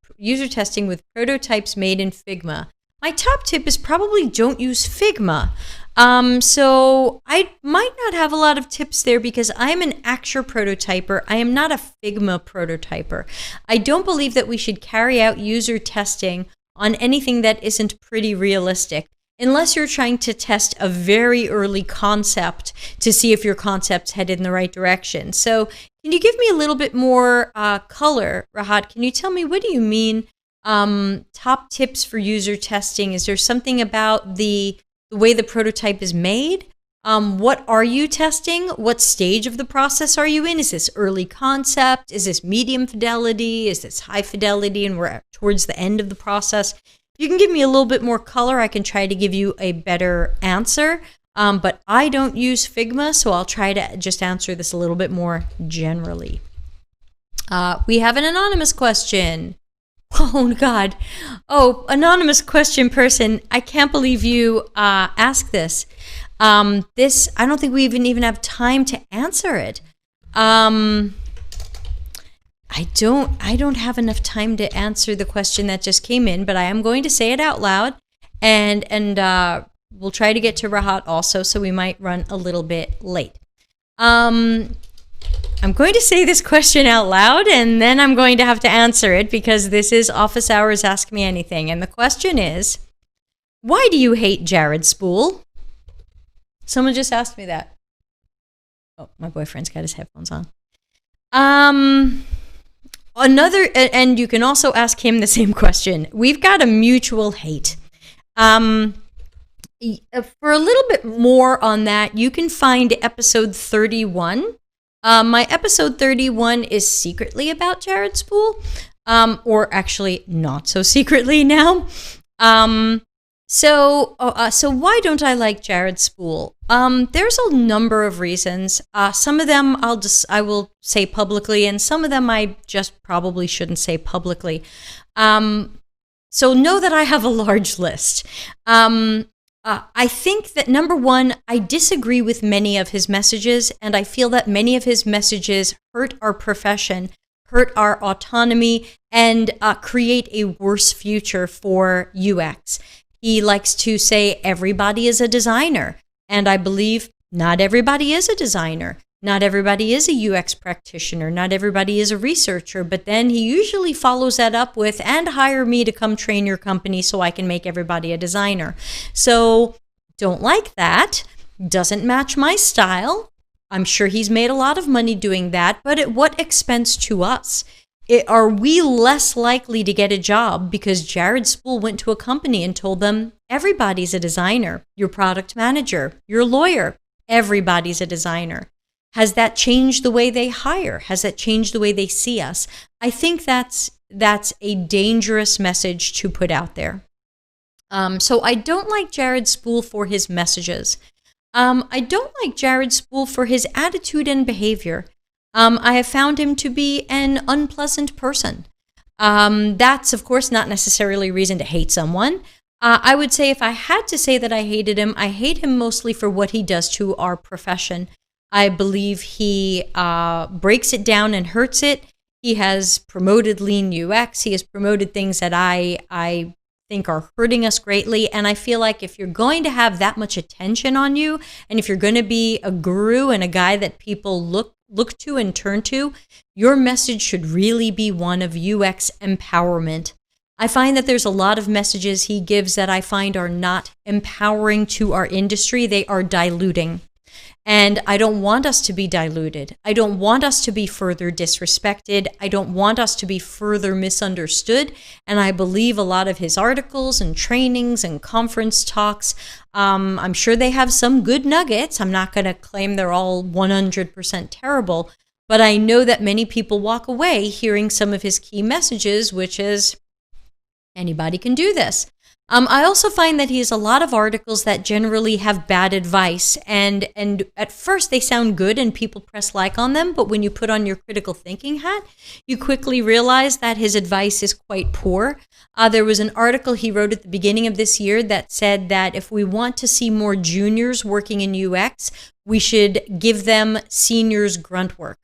prototypes made in Figma? My top tip is probably don't use Figma. So I might not have a lot of tips there because I'm an Acture prototyper. I am not a Figma prototyper. I don't believe that we should carry out user testing on anything that isn't pretty realistic, unless you're trying to test a very early concept to see if your concept's headed in the right direction. So can you give me a little bit more color, Rahat? Can you tell me, what do you mean top tips for user testing? Is there something about the way the prototype is made? What are you testing? What stage of the process are you in? Is this early concept? Is this medium fidelity? Is this high fidelity and we're towards the end of the process? If you can give me a little bit more color, I can try to give you a better answer. But I don't use Figma, so I'll try to just answer this a little bit more generally. We have an anonymous question. Oh, God. Oh, anonymous question person. I can't believe you asked this. I don't think we even have time to answer it. I don't have enough time to answer the question that just came in, but I am going to say it out loud, and we'll try to get to Rahat also, so we might run a little bit late. I'm going to say this question out loud, and then I'm going to have to answer it because this is Office Hours Ask Me Anything, and the question is, why do you hate Jared Spool? Someone just asked me that. Oh, my boyfriend's got his headphones on. And you can also ask him the same question. We've got a mutual hate. For a little bit more on that, you can find episode 31. My episode 31 is secretly about Jared Spool, or actually not so secretly now. So why don't I like Jared Spool? There's a number of reasons. Some of them I will say publicly, and some of them I just probably shouldn't say publicly. So know that I have a large list. I think that number one, I disagree with many of his messages, and I feel that many of his messages hurt our profession, hurt our autonomy, and create a worse future for UX. He likes to say everybody is a designer, and I believe not everybody is a designer. Not everybody is a UX practitioner. Not everybody is a researcher. But then he usually follows that up with, and hire me to come train your company so I can make everybody a designer. So don't like that. Doesn't match my style. I'm sure he's made a lot of money doing that, but at what expense to us? Are we less likely to get a job because Jared Spool went to a company and told them, everybody's a designer, your product manager, your lawyer, everybody's a designer? Has that changed the way they hire? Has that changed the way they see us? I think that's a dangerous message to put out there. So I don't like Jared Spool for his messages. I don't like Jared Spool for his attitude and behavior. I have found him to be an unpleasant person. That's, of course, not necessarily reason to hate someone. I would say if I had to say that I hated him, I hate him mostly for what he does to our profession. I believe he breaks it down and hurts it. He has promoted lean UX. He has promoted things that I think are hurting us greatly. And I feel like if you're going to have that much attention on you, and if you're going to be a guru and a guy that people look to and turn to, your message should really be one of UX empowerment. I find that there's a lot of messages he gives that I find are not empowering to our industry. They are diluting. And I don't want us to be diluted. I don't want us to be further disrespected. I don't want us to be further misunderstood. And I believe a lot of his articles and trainings and conference talks, I'm sure they have some good nuggets. I'm not going to claim they're all 100% terrible, but I know that many people walk away hearing some of his key messages, which is anybody can do this. I also find that he has a lot of articles that generally have bad advice, and at first they sound good and people press like on them, but when you put on your critical thinking hat, you quickly realize that his advice is quite poor. There was an article he wrote at the beginning of this year that said that if we want to see more juniors working in UX, we should give them seniors grunt work.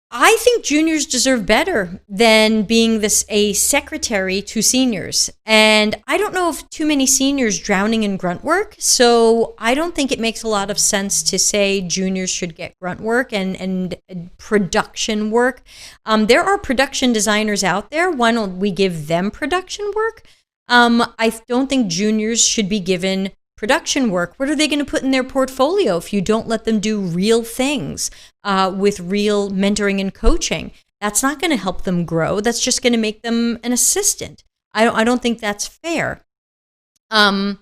I think juniors deserve better than being a secretary to seniors. And I don't know of too many seniors drowning in grunt work, so I don't think it makes a lot of sense to say juniors should get grunt work and production work. There are production designers out there. Why don't we give them production work? I don't think juniors should be given production work. What are they going to put in their portfolio if you don't let them do real things with real mentoring and coaching? That's not going to help them grow. That's just going to make them an assistant. I don't think that's fair. He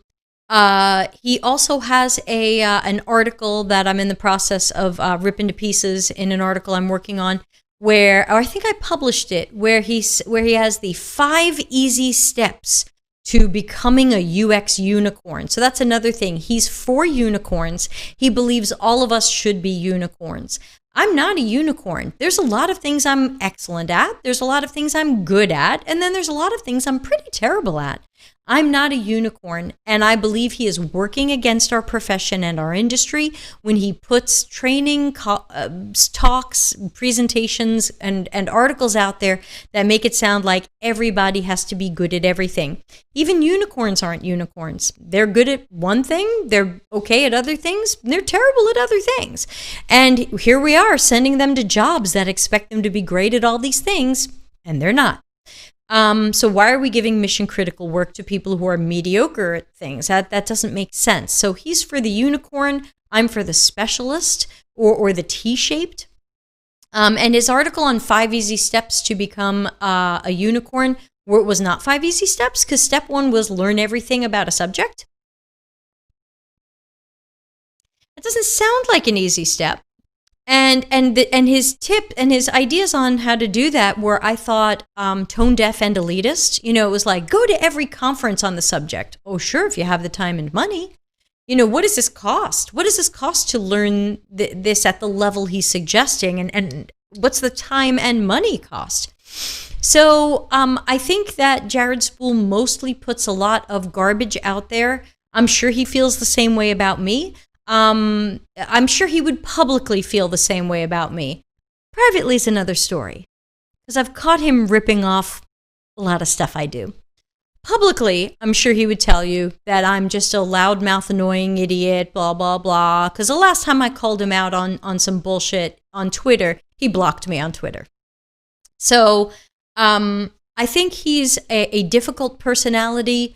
also has an article that I'm in the process of ripping to pieces in an article I'm working on, or I think I published it, where he has the 5 easy steps to becoming a UX unicorn. So that's another thing. He's for unicorns. He believes all of us should be unicorns. I'm not a unicorn. There's a lot of things I'm excellent at. There's a lot of things I'm good at. And then there's a lot of things I'm pretty terrible at. I'm not a unicorn, and I believe he is working against our profession and our industry when he puts training, talks, presentations, and articles out there that make it sound like everybody has to be good at everything. Even unicorns aren't unicorns. They're good at one thing, they're okay at other things, they're terrible at other things. And here we are sending them to jobs that expect them to be great at all these things, and they're not. So why are we giving mission critical work to people who are mediocre at things? That doesn't make sense. So he's for the unicorn. I'm for the specialist or the T-shaped. And his article on 5 easy steps to become a unicorn was not 5 easy steps, because step 1 was learn everything about a subject. It doesn't sound like an easy step. And his tip and his ideas on how to do that were, I thought, tone deaf and elitist. You know, it was like, go to every conference on the subject. Oh, sure, if you have the time and money. You know, what does this cost? What does this cost to learn this at the level he's suggesting? And what's the time and money cost? So I think that Jared Spool mostly puts a lot of garbage out there. I'm sure he feels the same way about me. I'm sure he would publicly feel the same way about me. Privately is another story, because I've caught him ripping off a lot of stuff I do. Publicly, I'm sure he would tell you that I'm just a loudmouth, annoying idiot, blah, blah, blah. Because the last time I called him out on some bullshit on Twitter, he blocked me on Twitter. So I think he's a difficult personality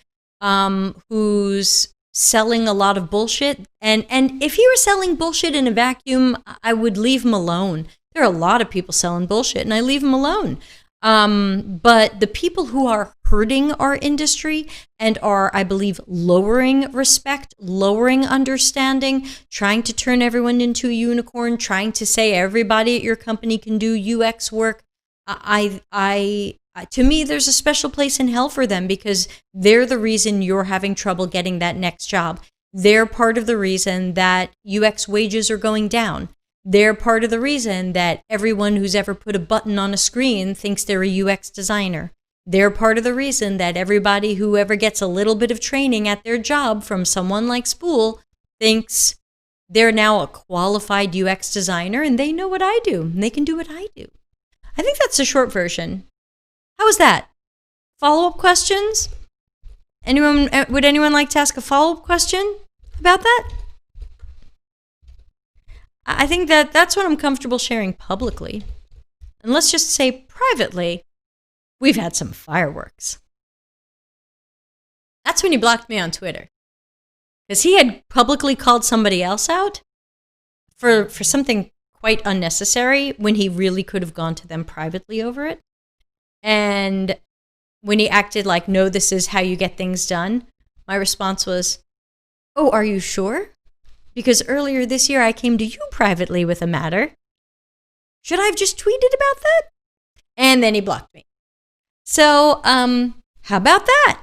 who's selling a lot of bullshit. And if he were selling bullshit in a vacuum, I would leave him alone. There are a lot of people selling bullshit, and I leave him alone. But the people who are hurting our industry and are, I believe, lowering respect, lowering understanding, trying to turn everyone into a unicorn, trying to say everybody at your company can do UX work, to me, there's a special place in hell for them, because they're the reason you're having trouble getting that next job. They're part of the reason that UX wages are going down. They're part of the reason that everyone who's ever put a button on a screen thinks they're a UX designer. They're part of the reason that everybody who ever gets a little bit of training at their job from someone like Spool thinks they're now a qualified UX designer, and they know what I do, and they can do what I do. I think that's the short version. How was that? Follow-up questions? Would anyone like to ask a follow-up question about that? I think that's what I'm comfortable sharing publicly. And let's just say privately, we've had some fireworks. That's when he blocked me on Twitter. Because he had publicly called somebody else out for something quite unnecessary when he really could have gone to them privately over it. And when he acted like, no, this is how you get things done, my response was, oh, are you sure? Because earlier this year I came to you privately with a matter. Should I have just tweeted about that? And then he blocked me. So, how about that?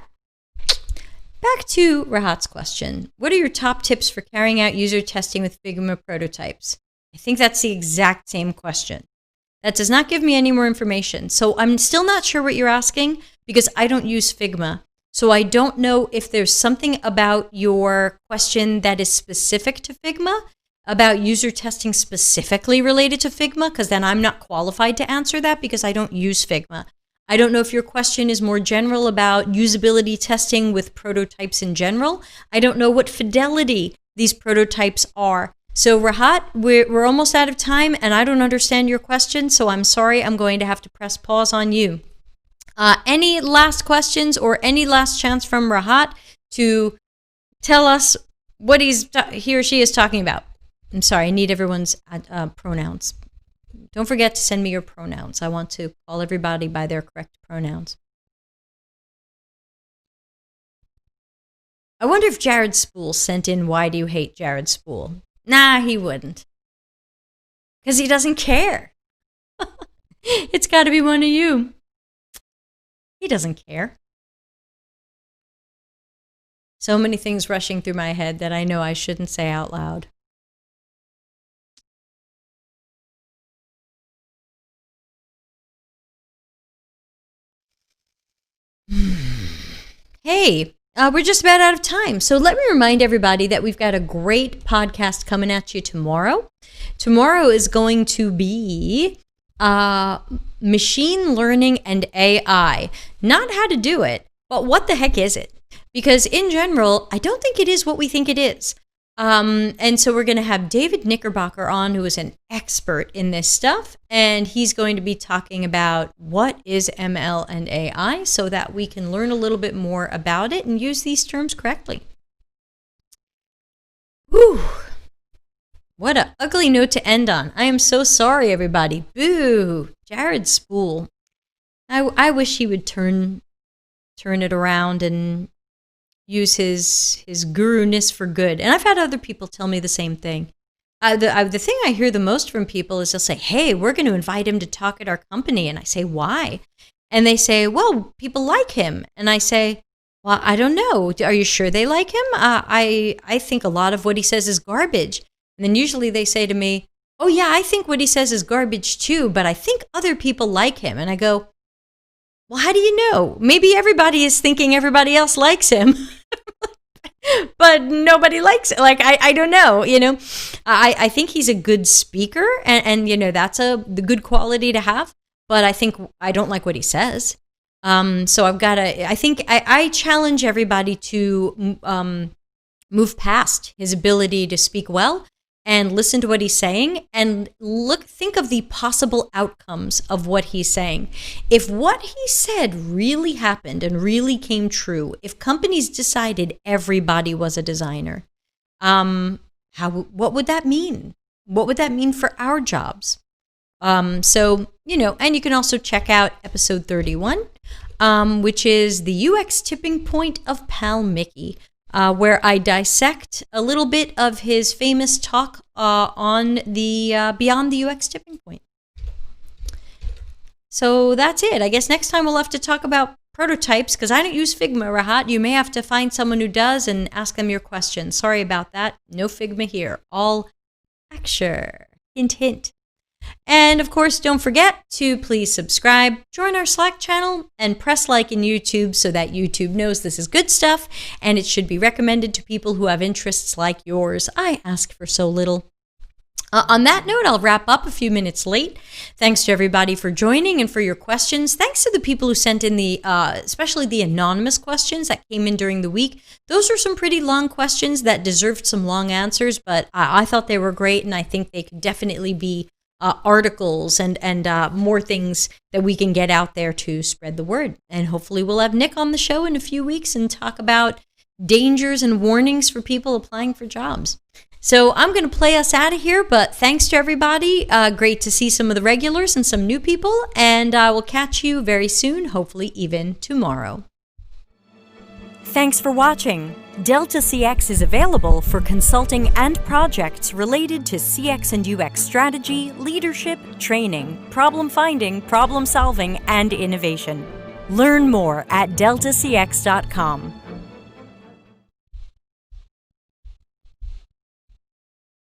Back to Rahat's question. What are your top tips for carrying out user testing with Figma prototypes? I think that's the exact same question. That does not give me any more information. So I'm still not sure what you're asking, because I don't use Figma. So I don't know if there's something about your question that is specific to Figma, about user testing specifically related to Figma, because then I'm not qualified to answer that because I don't use Figma. I don't know if your question is more general about usability testing with prototypes in general. I don't know what fidelity these prototypes are. So Rahat, we're almost out of time, and I don't understand your question, so I'm sorry. I'm going to have to press pause on you. Any last questions or any last chance from Rahat to tell us what he or she is talking about? I'm sorry, I need everyone's pronouns. Don't forget to send me your pronouns. I want to call everybody by their correct pronouns. I wonder if Jared Spool sent in, why do you hate Jared Spool? Nah, he wouldn't. Because he doesn't care. It's got to be one of you. He doesn't care. So many things rushing through my head that I know I shouldn't say out loud. Hey, we're just about out of time. So let me remind everybody that we've got a great podcast coming at you tomorrow. Tomorrow is going to be machine learning and AI. Not how to do it, but what the heck is it? Because in general, I don't think it is what we think it is. And so we're going to have David Knickerbocker on, who is an expert in this stuff. And he's going to be talking about what is ML and AI so that we can learn a little bit more about it and use these terms correctly. Whew. What an ugly note to end on. I am so sorry, everybody. Boo. Jared Spool. I wish he would turn it around and use his guru-ness for good. And I've had other people tell me the same thing. The thing I hear the most from people is they'll say, hey, we're going to invite him to talk at our company. And I say, why? And they say, well, people like him. And I say, well, I don't know. Are you sure they like him? I think a lot of what he says is garbage. And then usually they say to me, oh, yeah, I think what he says is garbage too, but I think other people like him. And I go, well, how do you know? Maybe everybody is thinking everybody else likes him, but nobody likes it. Like, I don't know, I think he's a good speaker and that's the good quality to have, but I don't like what he says. So I challenge everybody to move past his ability to speak well and listen to what he's saying and think of the possible outcomes of what he's saying. If what he said really happened and really came true, if companies decided everybody was a designer, what would that mean? What would that mean for our jobs? And you can also check out episode 31, which is the UX tipping point of Pal Mickey, where I dissect a little bit of his famous talk on the Beyond the UX tipping point. So that's it. I guess next time we'll have to talk about prototypes because I don't use Figma, Rahat. You may have to find someone who does and ask them your questions. Sorry about that. No Figma here. All Axure. Hint, hint. And of course, don't forget to please subscribe, join our Slack channel, and press like in YouTube so that YouTube knows this is good stuff and it should be recommended to people who have interests like yours. I ask for so little. On that note, I'll wrap up a few minutes late. Thanks to everybody for joining and for your questions. Thanks to the people who sent in especially the anonymous questions that came in during the week. Those are some pretty long questions that deserved some long answers, but I thought they were great and I think they could definitely be articles and more things that we can get out there to spread the word. And hopefully we'll have Nick on the show in a few weeks and talk about dangers and warnings for people applying for jobs. So I'm going to play us out of here, but thanks to everybody. Great to see some of the regulars and some new people, and I will catch you very soon, hopefully even tomorrow. Thanks for watching. Delta CX is available for consulting and projects related to CX and UX strategy, leadership, training, problem finding, problem solving, and innovation. Learn more at deltacx.com.